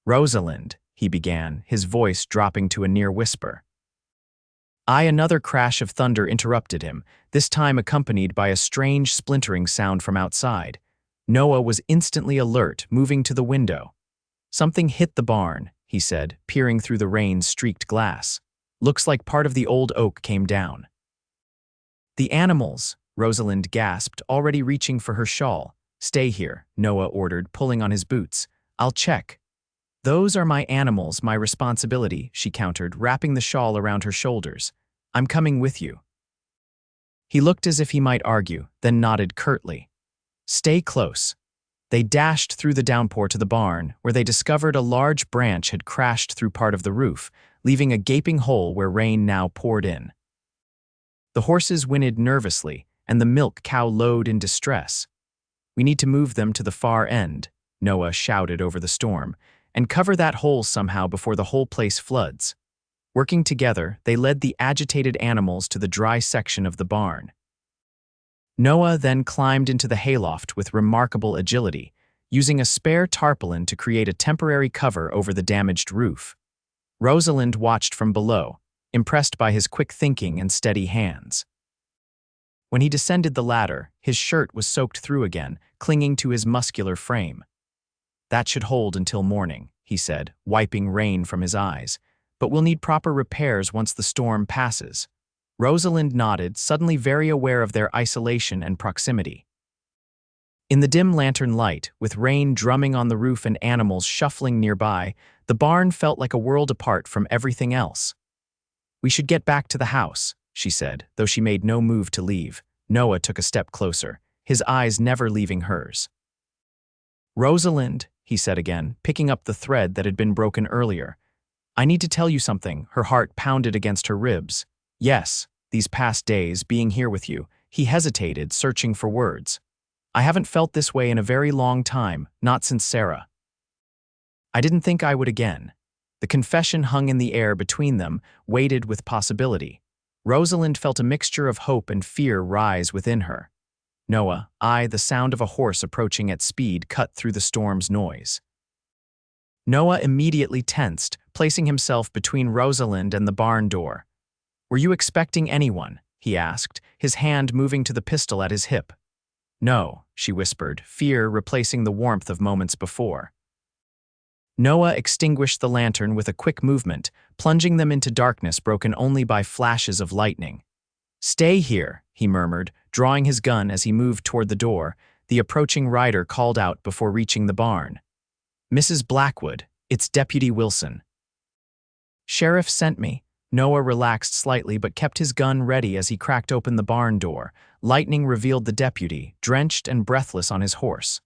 "Rosalind," he began, his voice dropping to a near whisper. Another crash of thunder interrupted him, this time accompanied by a strange splintering sound from outside. Noah was instantly alert, moving to the window. "Something hit the barn," he said, peering through the rain-streaked glass. "Looks like part of the old oak came down." "The animals," Rosalind gasped, already reaching for her shawl. "Stay here," Noah ordered, pulling on his boots. "I'll check." "Those are my animals, my responsibility," she countered, wrapping the shawl around her shoulders. "I'm coming with you." He looked as if he might argue, then nodded curtly. "Stay close." They dashed through the downpour to the barn, where they discovered a large branch had crashed through part of the roof, leaving a gaping hole where rain now poured in. The horses whinnied nervously, and the milk cow lowed in distress. "We need to move them to the far end," Noah shouted over the storm, "and cover that hole somehow before the whole place floods." Working together, they led the agitated animals to the dry section of the barn. Noah then climbed into the hayloft with remarkable agility, using a spare tarpaulin to create a temporary cover over the damaged roof. Rosalind watched from below, impressed by his quick thinking and steady hands. When he descended the ladder, his shirt was soaked through again, clinging to his muscular frame. "That should hold until morning," he said, wiping rain from his eyes. "But we'll need proper repairs once the storm passes." Rosalind nodded, suddenly very aware of their isolation and proximity. In the dim lantern light, with rain drumming on the roof and animals shuffling nearby, the barn felt like a world apart from everything else. "We should get back to the house," she said, though she made no move to leave. Noah took a step closer, his eyes never leaving hers. "Rosalind," he said again, picking up the thread that had been broken earlier. "I need to tell you something." Her heart pounded against her ribs. "Yes, these past days, being here with you." He hesitated, searching for words. "I haven't felt this way in a very long time, not since Sarah. I didn't think I would again." The confession hung in the air between them, weighted with possibility. Rosalind felt a mixture of hope and fear rise within her. "Noah, the sound of a horse approaching at speed cut through the storm's noise." Noah immediately tensed, placing himself between Rosalind and the barn door. "Were you expecting anyone?" he asked, his hand moving to the pistol at his hip. "No," she whispered, fear replacing the warmth of moments before. Noah extinguished the lantern with a quick movement, plunging them into darkness broken only by flashes of lightning. "Stay here," he murmured, drawing his gun as he moved toward the door. The approaching rider called out before reaching the barn. "Mrs. Blackwood, it's Deputy Wilson." "Sheriff sent me." Noah relaxed slightly but kept his gun ready as he cracked open the barn door. Lightning revealed the deputy, drenched and breathless on his horse.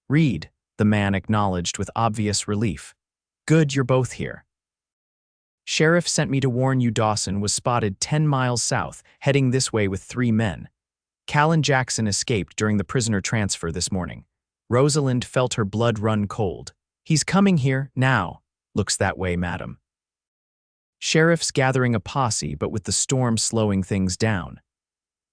"Read," the man acknowledged with obvious relief. "Good, you're both here. Sheriff sent me to warn you Dawson was spotted 10 miles south, heading this way with 3 men. Callan Jackson escaped during the prisoner transfer this morning." Rosalind felt her blood run cold. "He's coming here, now." "Looks that way, madam." Sheriff's gathering a posse, but with the storm slowing things down.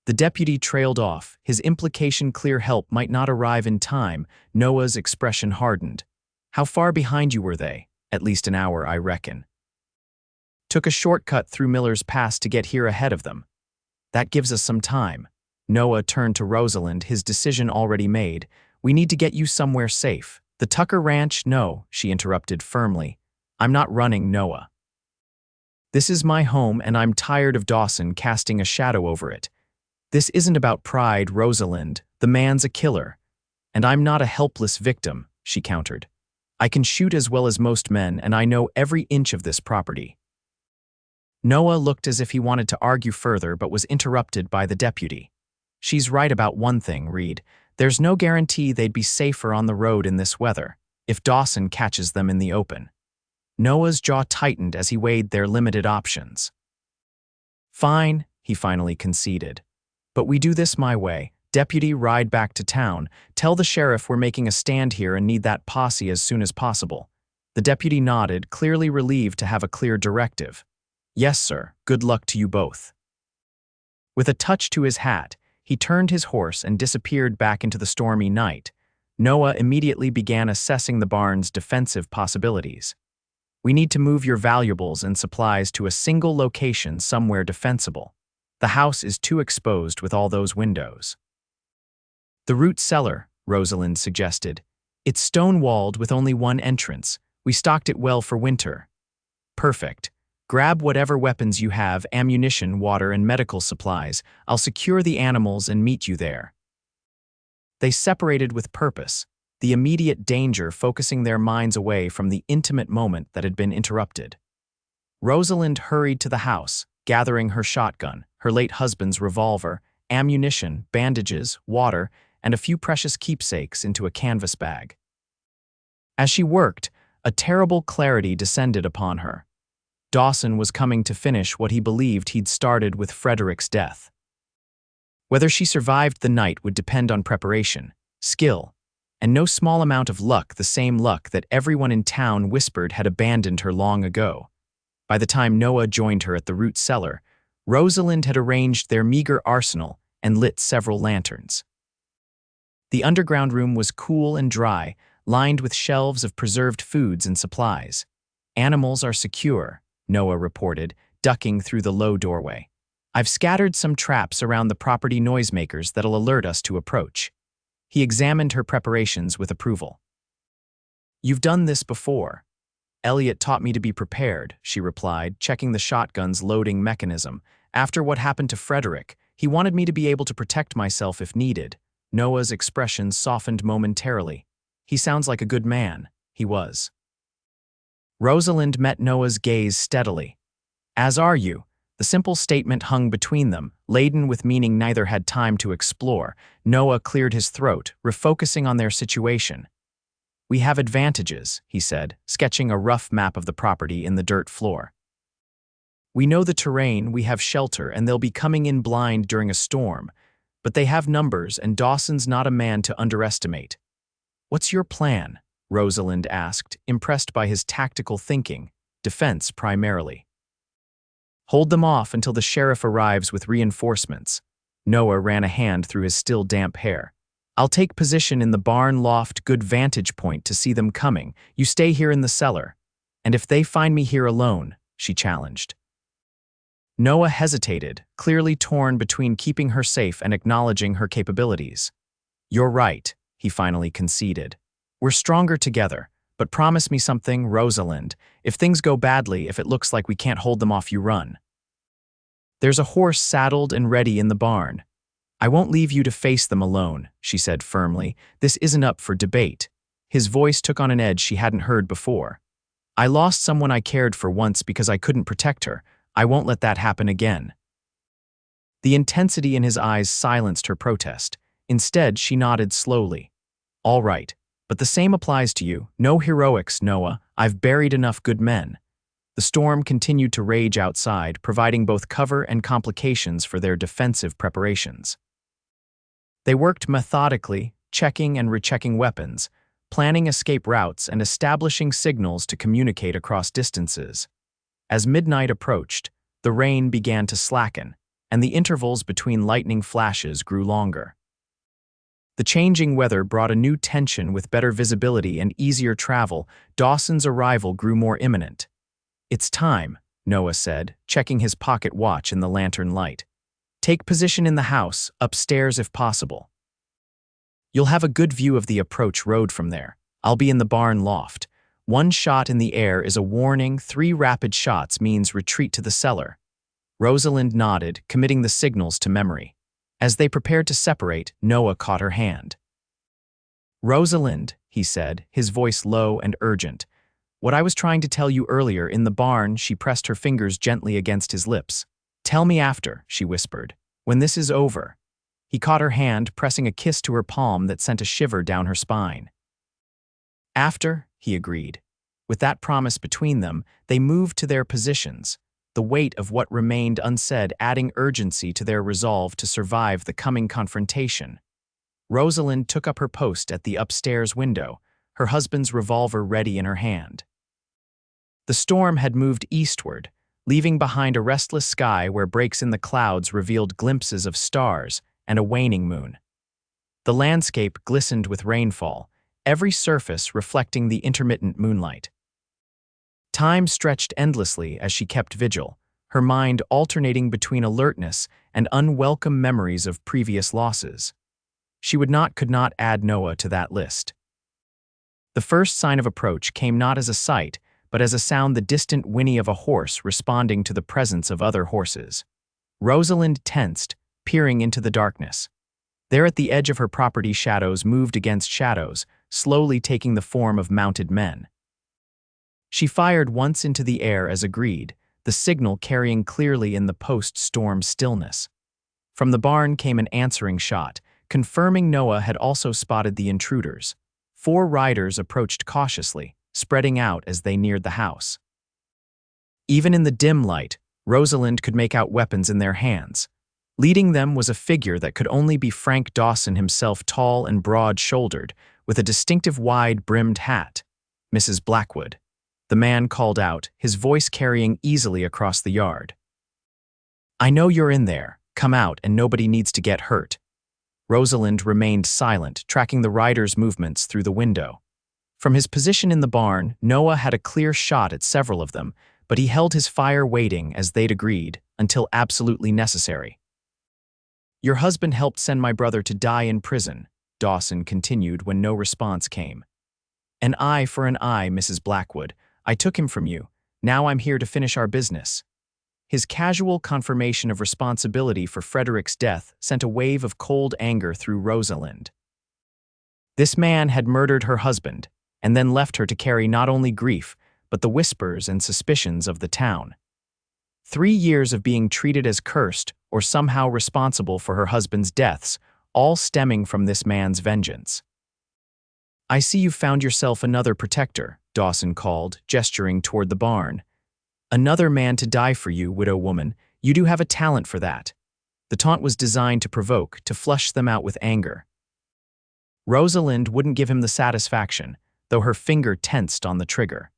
The deputy trailed off, his implication clear help might not arrive in time. Noah's expression hardened. "How far behind you were they?" "At least an hour, I reckon." "Took a shortcut through Miller's Pass to get here ahead of them." "That gives us some time." Noah turned to Rosalind, his decision already made. "We need to get you somewhere safe." "The Tucker Ranch?" "No," she interrupted firmly. "I'm not running, Noah. This is my home, and I'm tired of Dawson casting a shadow over it. This isn't about pride, Rosalind. The man's a killer. And I'm not a helpless victim," she countered. "I can shoot as well as most men, and I know every inch of this property." Noah looked as if he wanted to argue further but was interrupted by the deputy. "She's right about one thing, Reed. There's no guarantee they'd be safer on the road in this weather, if Dawson catches them in the open." Noah's jaw tightened as he weighed their limited options. "Fine," he finally conceded. "But we do this my way. Deputy, ride back to town. Tell the sheriff we're making a stand here and need that posse as soon as possible." The deputy nodded, clearly relieved to have a clear directive. "Yes, sir. Good luck to you both." With a touch to his hat, he turned his horse and disappeared back into the stormy night. Noah immediately began assessing the barn's defensive possibilities. We need to move your valuables and supplies to a single location somewhere defensible. The house is too exposed with all those windows." "The root cellar," Rosalind suggested. "It's stone-walled with only one entrance. We stocked it well for winter." "Perfect. Grab whatever weapons you have, ammunition, water, and medical supplies. I'll secure the animals and meet you there." They separated with purpose, the immediate danger focusing their minds away from the intimate moment that had been interrupted. Rosalind hurried to the house, gathering her shotgun, her late husband's revolver, ammunition, bandages, water, and a few precious keepsakes into a canvas bag. As she worked, a terrible clarity descended upon her. Dawson was coming to finish what he believed he'd started with Frederick's death. Whether she survived the night would depend on preparation, skill, and no small amount of luck, the same luck that everyone in town whispered had abandoned her long ago. By the time Noah joined her at the root cellar, Rosalind had arranged their meager arsenal and lit several lanterns. The underground room was cool and dry, lined with shelves of preserved foods and supplies. "Animals are secure," Noah reported, ducking through the low doorway. "I've scattered some traps around the property noisemakers that'll alert us to approach." He examined her preparations with approval. "You've done this before." "Elliot taught me to be prepared," she replied, checking the shotgun's loading mechanism. "After what happened to Frederick, he wanted me to be able to protect myself if needed." Noah's expression softened momentarily. "He sounds like a good man." He was. Rosalind met Noah's gaze steadily. "As are you." The simple statement hung between them, laden with meaning neither had time to explore. Noah cleared his throat, refocusing on their situation. "We have advantages," he said, sketching a rough map of the property in the dirt floor. "We know the terrain, we have shelter, and they'll be coming in blind during a storm. But they have numbers, and Dawson's not a man to underestimate." "What's your plan?" Rosalind asked, impressed by his tactical thinking, defense primarily. "Hold them off until the sheriff arrives with reinforcements." Noah ran a hand through his still damp hair. "I'll take position in the barn loft, good vantage point to see them coming. You stay here in the cellar. And if they find me here alone," she challenged. Noah hesitated, clearly torn between keeping her safe and acknowledging her capabilities. "You're right," he finally conceded. "We're stronger together, but promise me something, Rosalind. If things go badly, if it looks like we can't hold them off, you run. There's a horse saddled and ready in the barn. I won't leave you to face them alone," she said firmly. "This isn't up for debate." His voice took on an edge she hadn't heard before. "I lost someone I cared for once because I couldn't protect her. I won't let that happen again." The intensity in his eyes silenced her protest. Instead, she nodded slowly. "All right, but the same applies to you. No heroics, Noah. I've buried enough good men." The storm continued to rage outside, providing both cover and complications for their defensive preparations. They worked methodically, checking and rechecking weapons, planning escape routes and establishing signals to communicate across distances. As midnight approached, the rain began to slacken, and the intervals between lightning flashes grew longer. The changing weather brought a new tension with better visibility and easier travel. Dawson's arrival grew more imminent. "It's time," Noah said, checking his pocket watch in the lantern light. "Take position in the house, upstairs if possible. You'll have a good view of the approach road from there. I'll be in the barn loft. One shot in the air is a warning, 3 rapid shots means retreat to the cellar." Rosalind nodded, committing the signals to memory. As they prepared to separate, Noah caught her hand. "Rosalind," he said, his voice low and urgent. "What I was trying to tell you earlier in the barn," she pressed her fingers gently against his lips. "Tell me after," she whispered, "when this is over." He caught her hand, pressing a kiss to her palm that sent a shiver down her spine. "After," he agreed. With that promise between them, they moved to their positions, the weight of what remained unsaid adding urgency to their resolve to survive the coming confrontation. Rosalind took up her post at the upstairs window, her husband's revolver ready in her hand. The storm had moved eastward, leaving behind a restless sky where breaks in the clouds revealed glimpses of stars and a waning moon. The landscape glistened with rainfall, every surface reflecting the intermittent moonlight. Time stretched endlessly as she kept vigil, her mind alternating between alertness and unwelcome memories of previous losses. She could not add Noah to that list. The first sign of approach came not as a sight, but as a sound, the distant whinny of a horse responding to the presence of other horses. Rosalind tensed, peering into the darkness. There at the edge of her property, shadows moved against shadows, slowly taking the form of mounted men. She fired once into the air as agreed, the signal carrying clearly in the post-storm stillness. From the barn came an answering shot, confirming Noah had also spotted the intruders. 4 riders approached cautiously, spreading out as they neared the house. Even in the dim light, Rosalind could make out weapons in their hands. Leading them was a figure that could only be Frank Dawson himself, tall and broad-shouldered, with a distinctive wide-brimmed hat. "Mrs. Blackwood," the man called out, his voice carrying easily across the yard. "I know you're in there. Come out, and nobody needs to get hurt." Rosalind remained silent, tracking the riders' movements through the window. From his position in the barn, Noah had a clear shot at several of them, but he held his fire waiting, as they'd agreed, until absolutely necessary. "Your husband helped send my brother to die in prison," Dawson continued when no response came. "An eye for an eye, Mrs. Blackwood. I took him from you. Now I'm here to finish our business." His casual confirmation of responsibility for Frederick's death sent a wave of cold anger through Rosalind. This man had murdered her husband, and then left her to carry not only grief, but the whispers and suspicions of the town. 3 years of being treated as cursed or somehow responsible for her husband's deaths, all stemming from this man's vengeance. "I see you've found yourself another protector," Dawson called, gesturing toward the barn. "Another man to die for you, widow woman. You do have a talent for that." The taunt was designed to provoke, to flush them out with anger. Rosalind wouldn't give him the satisfaction, though her finger tensed on the trigger.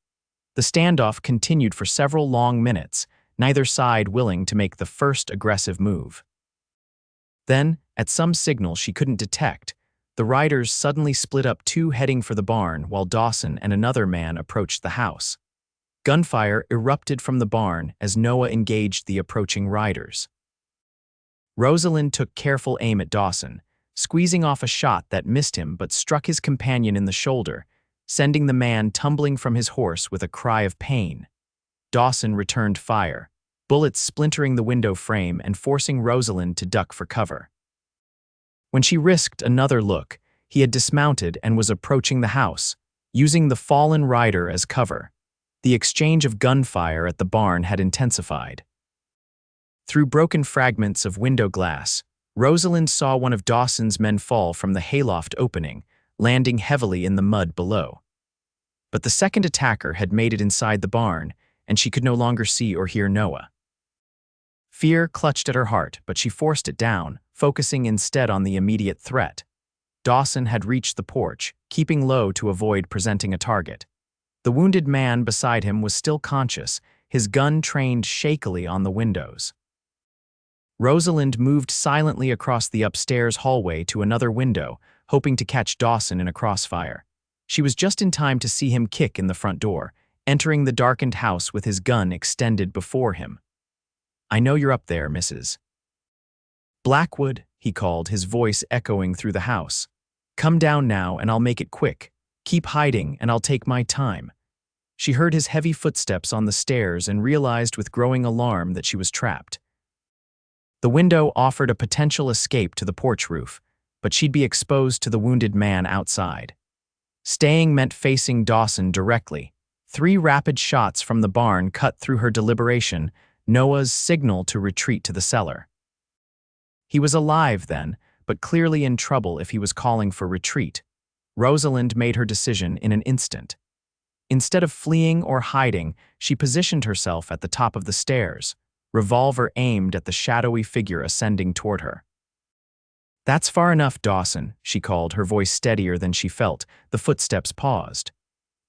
The standoff continued for several long minutes, neither side willing to make the first aggressive move. Then, at some signal she couldn't detect, the riders suddenly split up, 2 heading for the barn while Dawson and another man approached the house. Gunfire erupted from the barn as Noah engaged the approaching riders. Rosalind took careful aim at Dawson, squeezing off a shot that missed him but struck his companion in the shoulder, sending the man tumbling from his horse with a cry of pain. Dawson returned fire, bullets splintering the window frame and forcing Rosalind to duck for cover. When she risked another look, he had dismounted and was approaching the house, using the fallen rider as cover. The exchange of gunfire at the barn had intensified. Through broken fragments of window glass, Rosalind saw one of Dawson's men fall from the hayloft opening, landing heavily in the mud below. But the second attacker had made it inside the barn, and she could no longer see or hear Noah. Fear clutched at her heart, but she forced it down, focusing instead on the immediate threat. Dawson had reached the porch, keeping low to avoid presenting a target. The wounded man beside him was still conscious, his gun trained shakily on the windows. Rosalind moved silently across the upstairs hallway to another window, hoping to catch Dawson in a crossfire. She was just in time to see him kick in the front door, entering the darkened house with his gun extended before him. "I know you're up there, Mrs. Blackwood," he called, his voice echoing through the house. "Come down now and I'll make it quick. Keep hiding and I'll take my time." She heard his heavy footsteps on the stairs and realized with growing alarm that she was trapped. The window offered a potential escape to the porch roof, but she'd be exposed to the wounded man outside. Staying meant facing Dawson directly. 3 rapid shots from the barn cut through her deliberation, Noah's signal to retreat to the cellar. He was alive then, but clearly in trouble if he was calling for retreat. Rosalind made her decision in an instant. Instead of fleeing or hiding, she positioned herself at the top of the stairs, revolver aimed at the shadowy figure ascending toward her. "That's far enough, Dawson," she called, her voice steadier than she felt. The footsteps paused.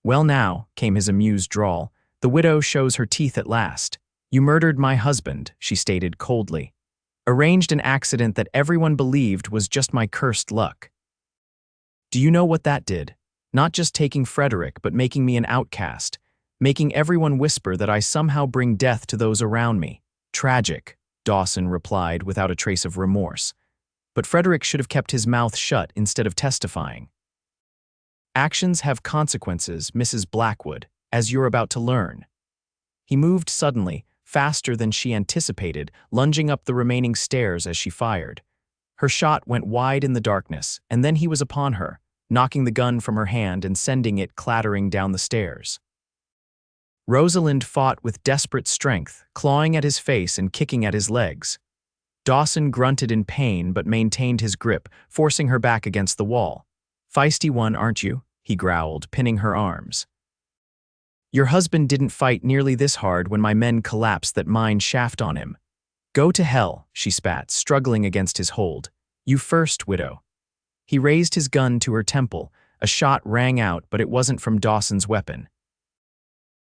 "Well now," came his amused drawl, "the widow shows her teeth at last. You murdered my husband," she stated coldly. "Arranged an accident that everyone believed was just my cursed luck. Do you know what that did? Not just taking Frederick, but making me an outcast. making everyone whisper that I somehow bring death to those around me. Tragic, Dawson replied without a trace of remorse. But Frederick should have kept his mouth shut instead of testifying. Actions have consequences, Mrs. Blackwood, as you're about to learn. He moved suddenly, faster than she anticipated, lunging up the remaining stairs as she fired. Her shot went wide in the darkness, and then he was upon her, knocking the gun from her hand and sending it clattering down the stairs. Rosalind fought with desperate strength, clawing at his face and kicking at his legs. Dawson grunted in pain but maintained his grip, forcing her back against the wall. "Feisty one, aren't you?" he growled, pinning her arms. "Your husband didn't fight nearly this hard when my men collapsed that mine shaft on him." "Go to hell," she spat, struggling against his hold. "You first, widow." He raised his gun to her temple. A shot rang out, but it wasn't from Dawson's weapon.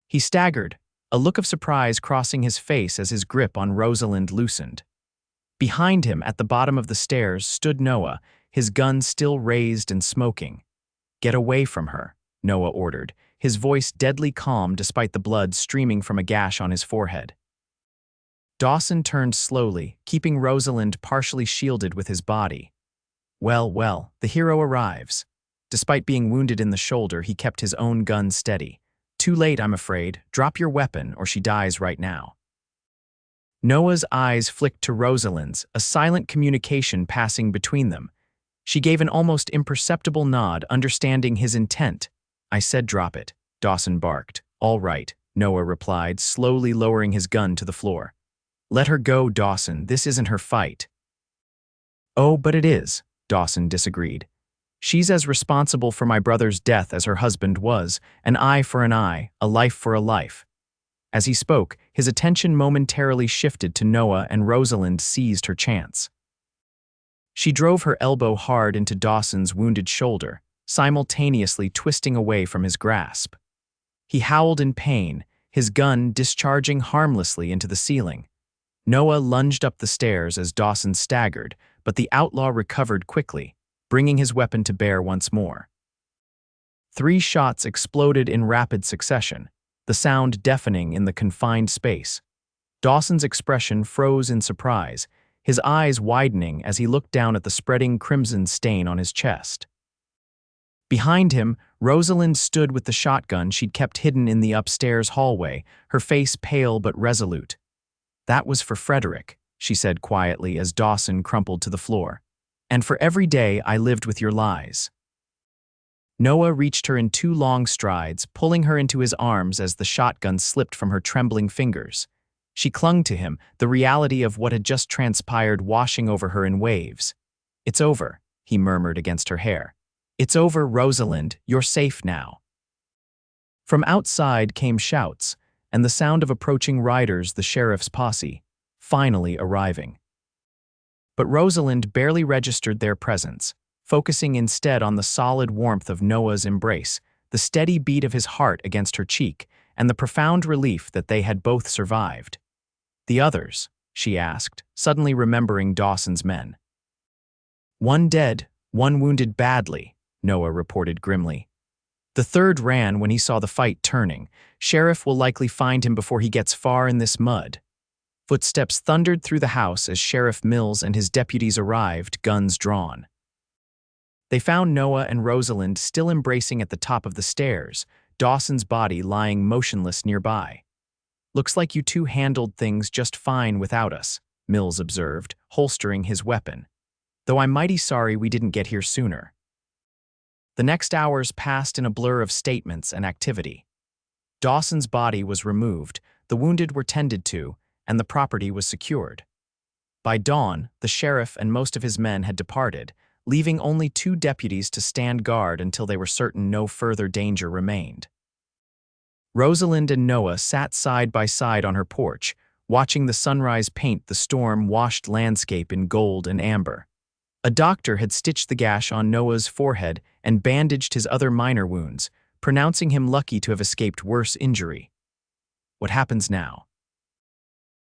He staggered, a look of surprise crossing his face as his grip on Rosalind loosened. Behind him, at the bottom of the stairs, stood Noah, his gun still raised and smoking. "Get away from her," Noah ordered, his voice deadly calm despite the blood streaming from a gash on his forehead. Dawson turned slowly, keeping Rosalind partially shielded with his body. Well, the hero arrives. Despite being wounded in the shoulder, he kept his own gun steady. "Too late, I'm afraid. Drop your weapon, or she dies right now." Noah's eyes flicked to Rosalind's, a silent communication passing between them. She gave an almost imperceptible nod, understanding his intent. "I said drop it," Dawson barked. "All right," Noah replied, slowly lowering his gun to the floor. "Let her go, Dawson. This isn't her fight." "Oh, but it is," Dawson disagreed. "She's as responsible for my brother's death as her husband was, an eye for an eye, a life for a life." As he spoke, his attention momentarily shifted to Noah, and Rosalind seized her chance. She drove her elbow hard into Dawson's wounded shoulder, simultaneously twisting away from his grasp. He howled in pain, his gun discharging harmlessly into the ceiling. Noah lunged up the stairs as Dawson staggered, but the outlaw recovered quickly, bringing his weapon to bear once more. 3 shots exploded in rapid succession, the sound deafening in the confined space. Dawson's expression froze in surprise, his eyes widening as he looked down at the spreading crimson stain on his chest. Behind him, Rosalind stood with the shotgun she'd kept hidden in the upstairs hallway, her face pale but resolute. "That was for Frederick," she said quietly as Dawson crumpled to the floor. "And for every day I lived with your lies." Noah reached her in 2 long strides, pulling her into his arms as the shotgun slipped from her trembling fingers. She clung to him, the reality of what had just transpired washing over her in waves. "It's over," he murmured against her hair. "It's over, Rosalind. You're safe now." From outside came shouts, and the sound of approaching riders, the sheriff's posse, finally arriving. But Rosalind barely registered their presence, focusing instead on the solid warmth of Noah's embrace, the steady beat of his heart against her cheek, and the profound relief that they had both survived. "The others?" she asked, suddenly remembering Dawson's men. "One dead, one wounded badly," Noah reported grimly. "The third ran when he saw the fight turning. Sheriff will likely find him before he gets far in this mud." Footsteps thundered through the house as Sheriff Mills and his deputies arrived, guns drawn. They found Noah and Rosalind still embracing at the top of the stairs, Dawson's body lying motionless nearby. "Looks like you two handled things just fine without us," Mills observed, holstering his weapon. "Though I'm mighty sorry we didn't get here sooner." The next hours passed in a blur of statements and activity. Dawson's body was removed, the wounded were tended to, and the property was secured. By dawn, the sheriff and most of his men had departed, leaving only 2 deputies to stand guard until they were certain no further danger remained. Rosalind and Noah sat side by side on her porch, watching the sunrise paint the storm-washed landscape in gold and amber. A doctor had stitched the gash on Noah's forehead and bandaged his other minor wounds, pronouncing him lucky to have escaped worse injury. "What happens now?"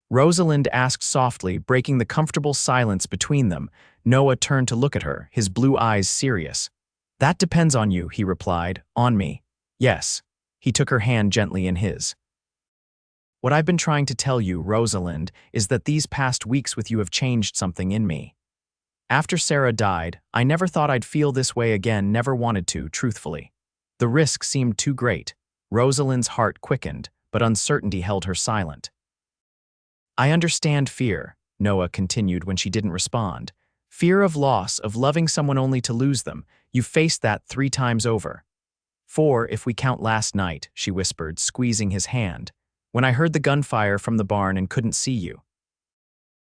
Rosalind asked softly, breaking the comfortable silence between them. Noah turned to look at her, his blue eyes serious. "That depends on you," he replied. "On me." "Yes." He took her hand gently in his. What I've been trying to tell you, Rosalind, is that these past weeks with you have changed something in me. After Sarah died, I never thought I'd feel this way again, never wanted to, truthfully. The risk seemed too great. Rosalind's heart quickened, but uncertainty held her silent. I understand fear, Noah continued when she didn't respond. Fear of loss, of loving someone only to lose them. You've faced that 3 times over. 4, if we count last night, she whispered, squeezing his hand, when I heard the gunfire from the barn and couldn't see you.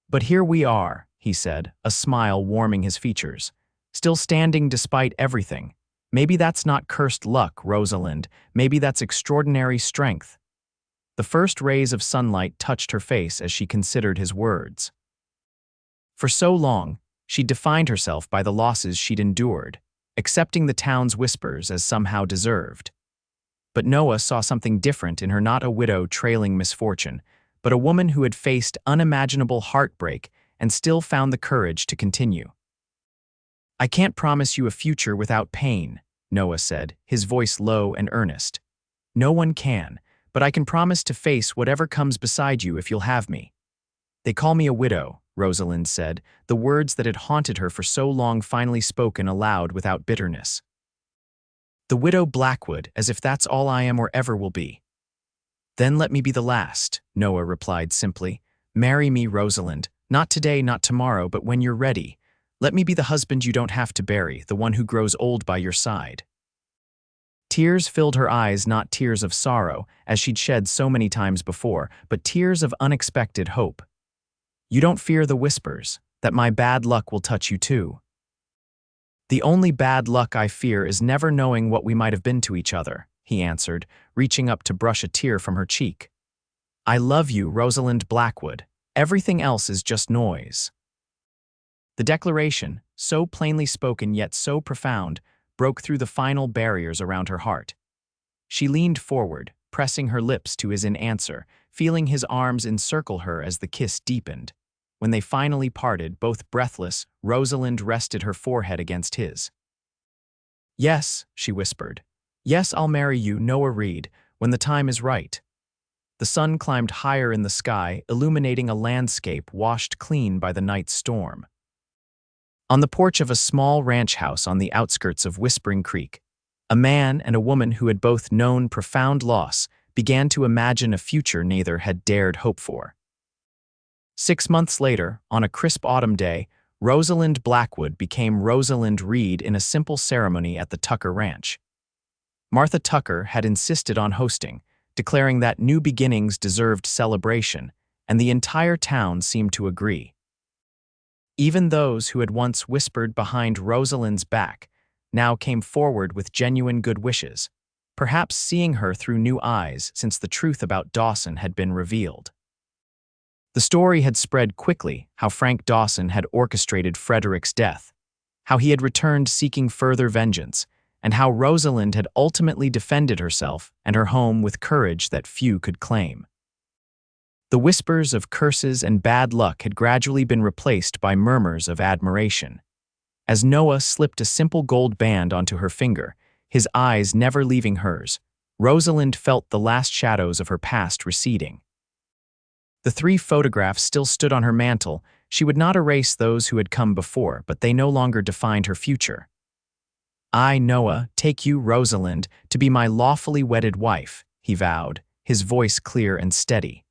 But here we are, he said, a smile warming his features, still standing despite everything. Maybe that's not cursed luck, Rosalind. Maybe that's extraordinary strength. The first rays of sunlight touched her face as she considered his words. For so long, she'd defined herself by the losses she'd endured, accepting the town's whispers as somehow deserved. But Noah saw something different in her, not a widow trailing misfortune, but a woman who had faced unimaginable heartbreak and still found the courage to continue. I can't promise you a future without pain, Noah said, his voice low and earnest. No one can, but I can promise to face whatever comes beside you if you'll have me. They call me a widow, Rosalind said, the words that had haunted her for so long finally spoken aloud without bitterness. The widow Blackwood, as if that's all I am or ever will be. Then let me be the last, Noah replied simply. Marry me, Rosalind, not today, not tomorrow, but when you're ready. Let me be the husband you don't have to bury, the one who grows old by your side. Tears filled her eyes, not tears of sorrow, as she'd shed so many times before, but tears of unexpected hope. You don't fear the whispers, that my bad luck will touch you too. The only bad luck I fear is never knowing what we might have been to each other, he answered, reaching up to brush a tear from her cheek. I love you, Rosalind Blackwood. Everything else is just noise. The declaration, so plainly spoken yet so profound, broke through the final barriers around her heart. She leaned forward, pressing her lips to his in answer, feeling his arms encircle her as the kiss deepened. When they finally parted, both breathless, Rosalind rested her forehead against his. Yes, she whispered. Yes, I'll marry you, Noah Reed, when the time is right. The sun climbed higher in the sky, illuminating a landscape washed clean by the night's storm. On the porch of a small ranch house on the outskirts of Whispering Creek, a man and a woman who had both known profound loss began to imagine a future neither had dared hope for. 6 months later, on a crisp autumn day, Rosalind Blackwood became Rosalind Reed in a simple ceremony at the Tucker Ranch. Martha Tucker had insisted on hosting, declaring that new beginnings deserved celebration, and the entire town seemed to agree. Even those who had once whispered behind Rosalind's back now came forward with genuine good wishes, perhaps seeing her through new eyes since the truth about Dawson had been revealed. The story had spread quickly how Frank Dawson had orchestrated Frederick's death, how he had returned seeking further vengeance, and how Rosalind had ultimately defended herself and her home with courage that few could claim. The whispers of curses and bad luck had gradually been replaced by murmurs of admiration. As Noah slipped a simple gold band onto her finger, his eyes never leaving hers, Rosalind felt the last shadows of her past receding. The 3 photographs still stood on her mantle. She would not erase those who had come before, but they no longer defined her future. I, Noah, take you, Rosalind, to be my lawfully wedded wife, he vowed, his voice clear and steady.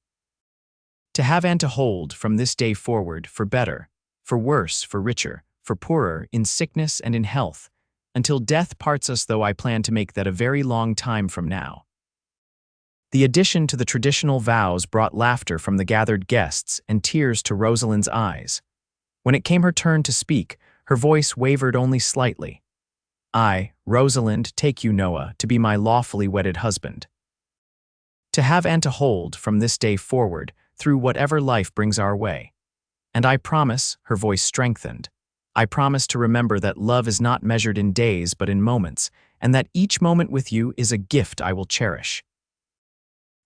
To have and to hold from this day forward, for better, for worse, for richer, for poorer, in sickness and in health, until death parts us, though I plan to make that a very long time from now. The addition to the traditional vows brought laughter from the gathered guests and tears to Rosalind's eyes. When it came her turn to speak, her voice wavered only slightly. I, Rosalind, take you, Noah, to be my lawfully wedded husband. To have and to hold from this day forward, through whatever life brings our way. And I promise, her voice strengthened, I promise to remember that love is not measured in days but in moments, and that each moment with you is a gift I will cherish.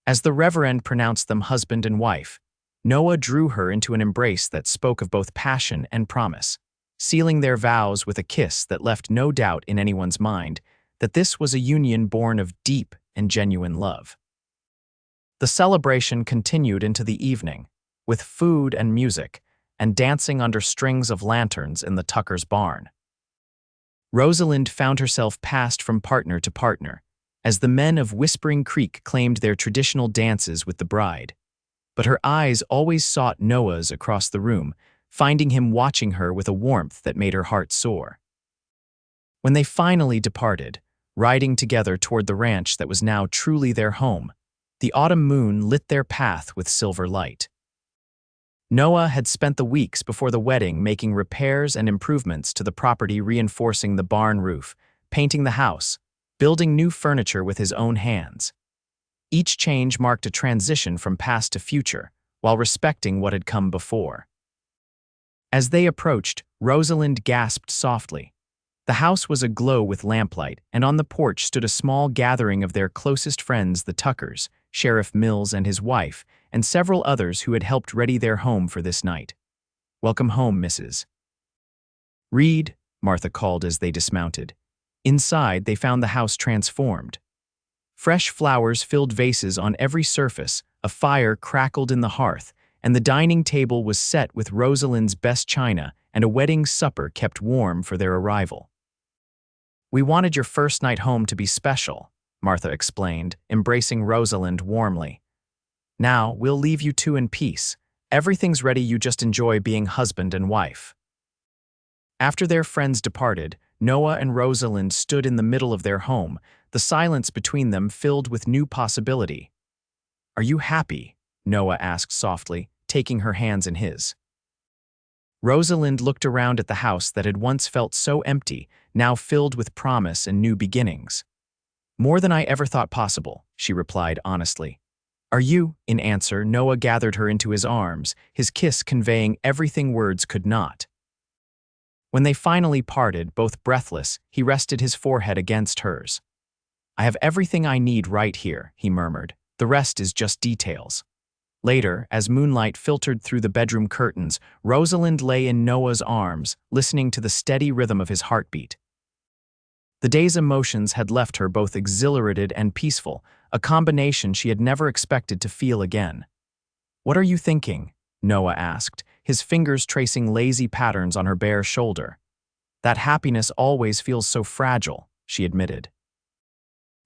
As the Reverend pronounced them husband and wife, Noah drew her into an embrace that spoke of both passion and promise, sealing their vows with a kiss that left no doubt in anyone's mind that this was a union born of deep, and genuine love. The celebration continued into the evening, with food and music, and dancing under strings of lanterns in the Tuckers' barn. Rosalind found herself passed from partner to partner, as the men of Whispering Creek claimed their traditional dances with the bride. But her eyes always sought Noah's across the room, finding him watching her with a warmth that made her heart soar. When they finally departed, riding together toward the ranch that was now truly their home, the autumn moon lit their path with silver light. Noah had spent the weeks before the wedding making repairs and improvements to the property, reinforcing the barn roof, painting the house, building new furniture with his own hands. Each change marked a transition from past to future, while respecting what had come before. As they approached, Rosalind gasped softly. The house was aglow with lamplight, and on the porch stood a small gathering of their closest friends, the Tuckers, Sheriff Mills and his wife, and several others who had helped ready their home for this night. "Welcome home, Mrs. Reed," Martha called as they dismounted. Inside, they found the house transformed. Fresh flowers filled vases on every surface, a fire crackled in the hearth, and the dining table was set with Rosalind's best china, and a wedding supper kept warm for their arrival. "We wanted your first night home to be special," Martha explained, embracing Rosalind warmly. "Now, we'll leave you two in peace. Everything's ready, you just enjoy being husband and wife." After their friends departed, Noah and Rosalind stood in the middle of their home, the silence between them filled with new possibility. "Are you happy?" Noah asked softly, taking her hands in his. Rosalind looked around at the house that had once felt so empty, now filled with promise and new beginnings. "More than I ever thought possible," she replied honestly. "Are you?" In answer, Noah gathered her into his arms, his kiss conveying everything words could not. When they finally parted, both breathless, he rested his forehead against hers. "I have everything I need right here," he murmured. "The rest is just details." Later, as moonlight filtered through the bedroom curtains, Rosalind lay in Noah's arms, listening to the steady rhythm of his heartbeat. The day's emotions had left her both exhilarated and peaceful, a combination she had never expected to feel again. "What are you thinking?" Noah asked, his fingers tracing lazy patterns on her bare shoulder. "That happiness always feels so fragile," she admitted.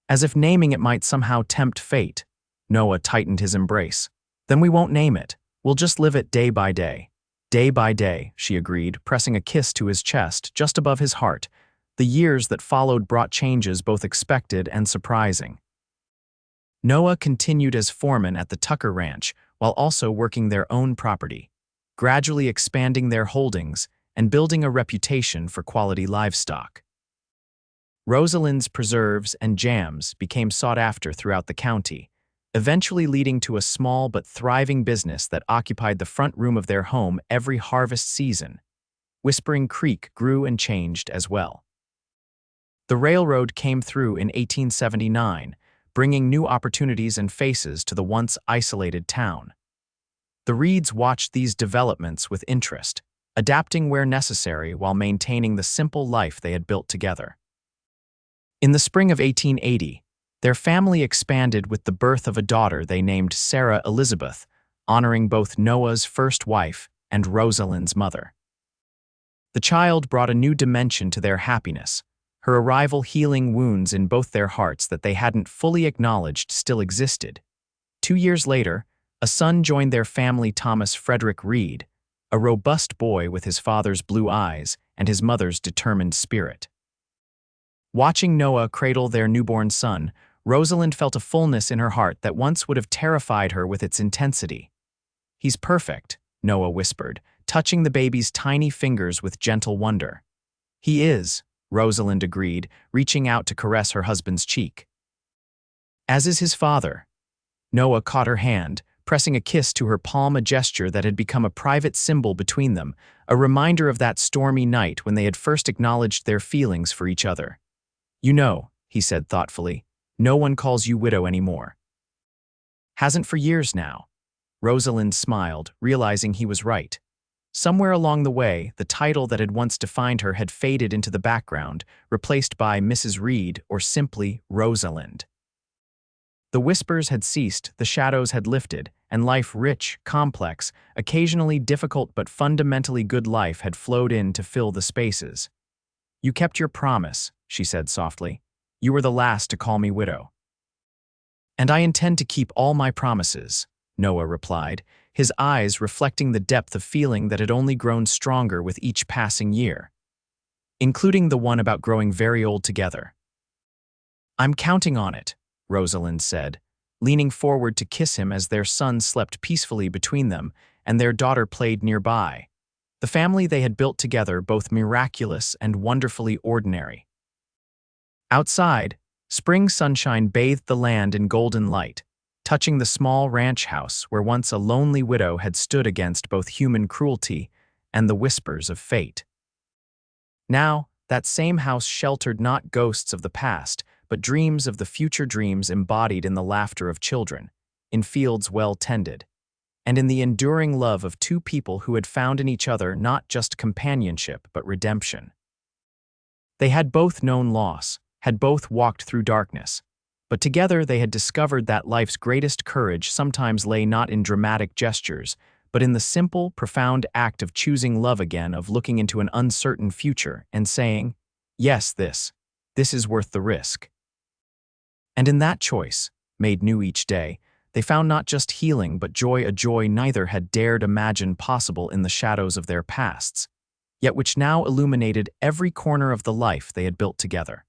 As if naming it might somehow tempt fate, Noah tightened his embrace. "Then we won't name it. We'll just live it day by day." "Day by day," she agreed, pressing a kiss to his chest, just above his heart. The years that followed brought changes both expected and surprising. Noah continued as foreman at the Tucker Ranch, while also working their own property, gradually expanding their holdings and building a reputation for quality livestock. Rosalind's preserves and jams became sought after throughout the county, eventually leading to a small but thriving business that occupied the front room of their home every harvest season. Whispering Creek grew and changed as well. The railroad came through in 1879, bringing new opportunities and faces to the once isolated town. The Reeds watched these developments with interest, adapting where necessary while maintaining the simple life they had built together. In the spring of 1880, their family expanded with the birth of a daughter they named Sarah Elizabeth, honoring both Noah's first wife and Rosalind's mother. The child brought a new dimension to their happiness, her arrival healing wounds in both their hearts that they hadn't fully acknowledged still existed. 2 years later, a son joined their family, Thomas Frederick Reed, a robust boy with his father's blue eyes and his mother's determined spirit. Watching Noah cradle their newborn son, Rosalind felt a fullness in her heart that once would have terrified her with its intensity. "He's perfect," Noah whispered, touching the baby's tiny fingers with gentle wonder. "He is," Rosalind agreed, reaching out to caress her husband's cheek. "As is his father." Noah caught her hand, pressing a kiss to her palm, a gesture that had become a private symbol between them, a reminder of that stormy night when they had first acknowledged their feelings for each other. "You know," he said thoughtfully, "no one calls you widow anymore." "Hasn't for years now." Rosalind smiled, realizing he was right. Somewhere along the way, the title that had once defined her had faded into the background, replaced by Mrs. Reed or simply Rosalind. The whispers had ceased, the shadows had lifted, and life, rich, complex, occasionally difficult but fundamentally good life, had flowed in to fill the spaces. "You kept your promise," she said softly. "You were the last to call me widow." "And I intend to keep all my promises," Noah replied, his eyes reflecting the depth of feeling that had only grown stronger with each passing year, including the one about growing very old together. "I'm counting on it," Rosalind said, leaning forward to kiss him as their son slept peacefully between them and their daughter played nearby. The family they had built together, both miraculous and wonderfully ordinary. Outside, spring sunshine bathed the land in golden light, touching the small ranch house where once a lonely widow had stood against both human cruelty and the whispers of fate. Now, that same house sheltered not ghosts of the past, but dreams of the future, dreams embodied in the laughter of children, in fields well tended, and in the enduring love of two people who had found in each other not just companionship but redemption. They had both known loss, had both walked through darkness, but together they had discovered that life's greatest courage sometimes lay not in dramatic gestures, but in the simple, profound act of choosing love again, of looking into an uncertain future and saying, "Yes, this is worth the risk." And in that choice, made new each day, they found not just healing but joy, a joy neither had dared imagine possible in the shadows of their pasts, yet which now illuminated every corner of the life they had built together.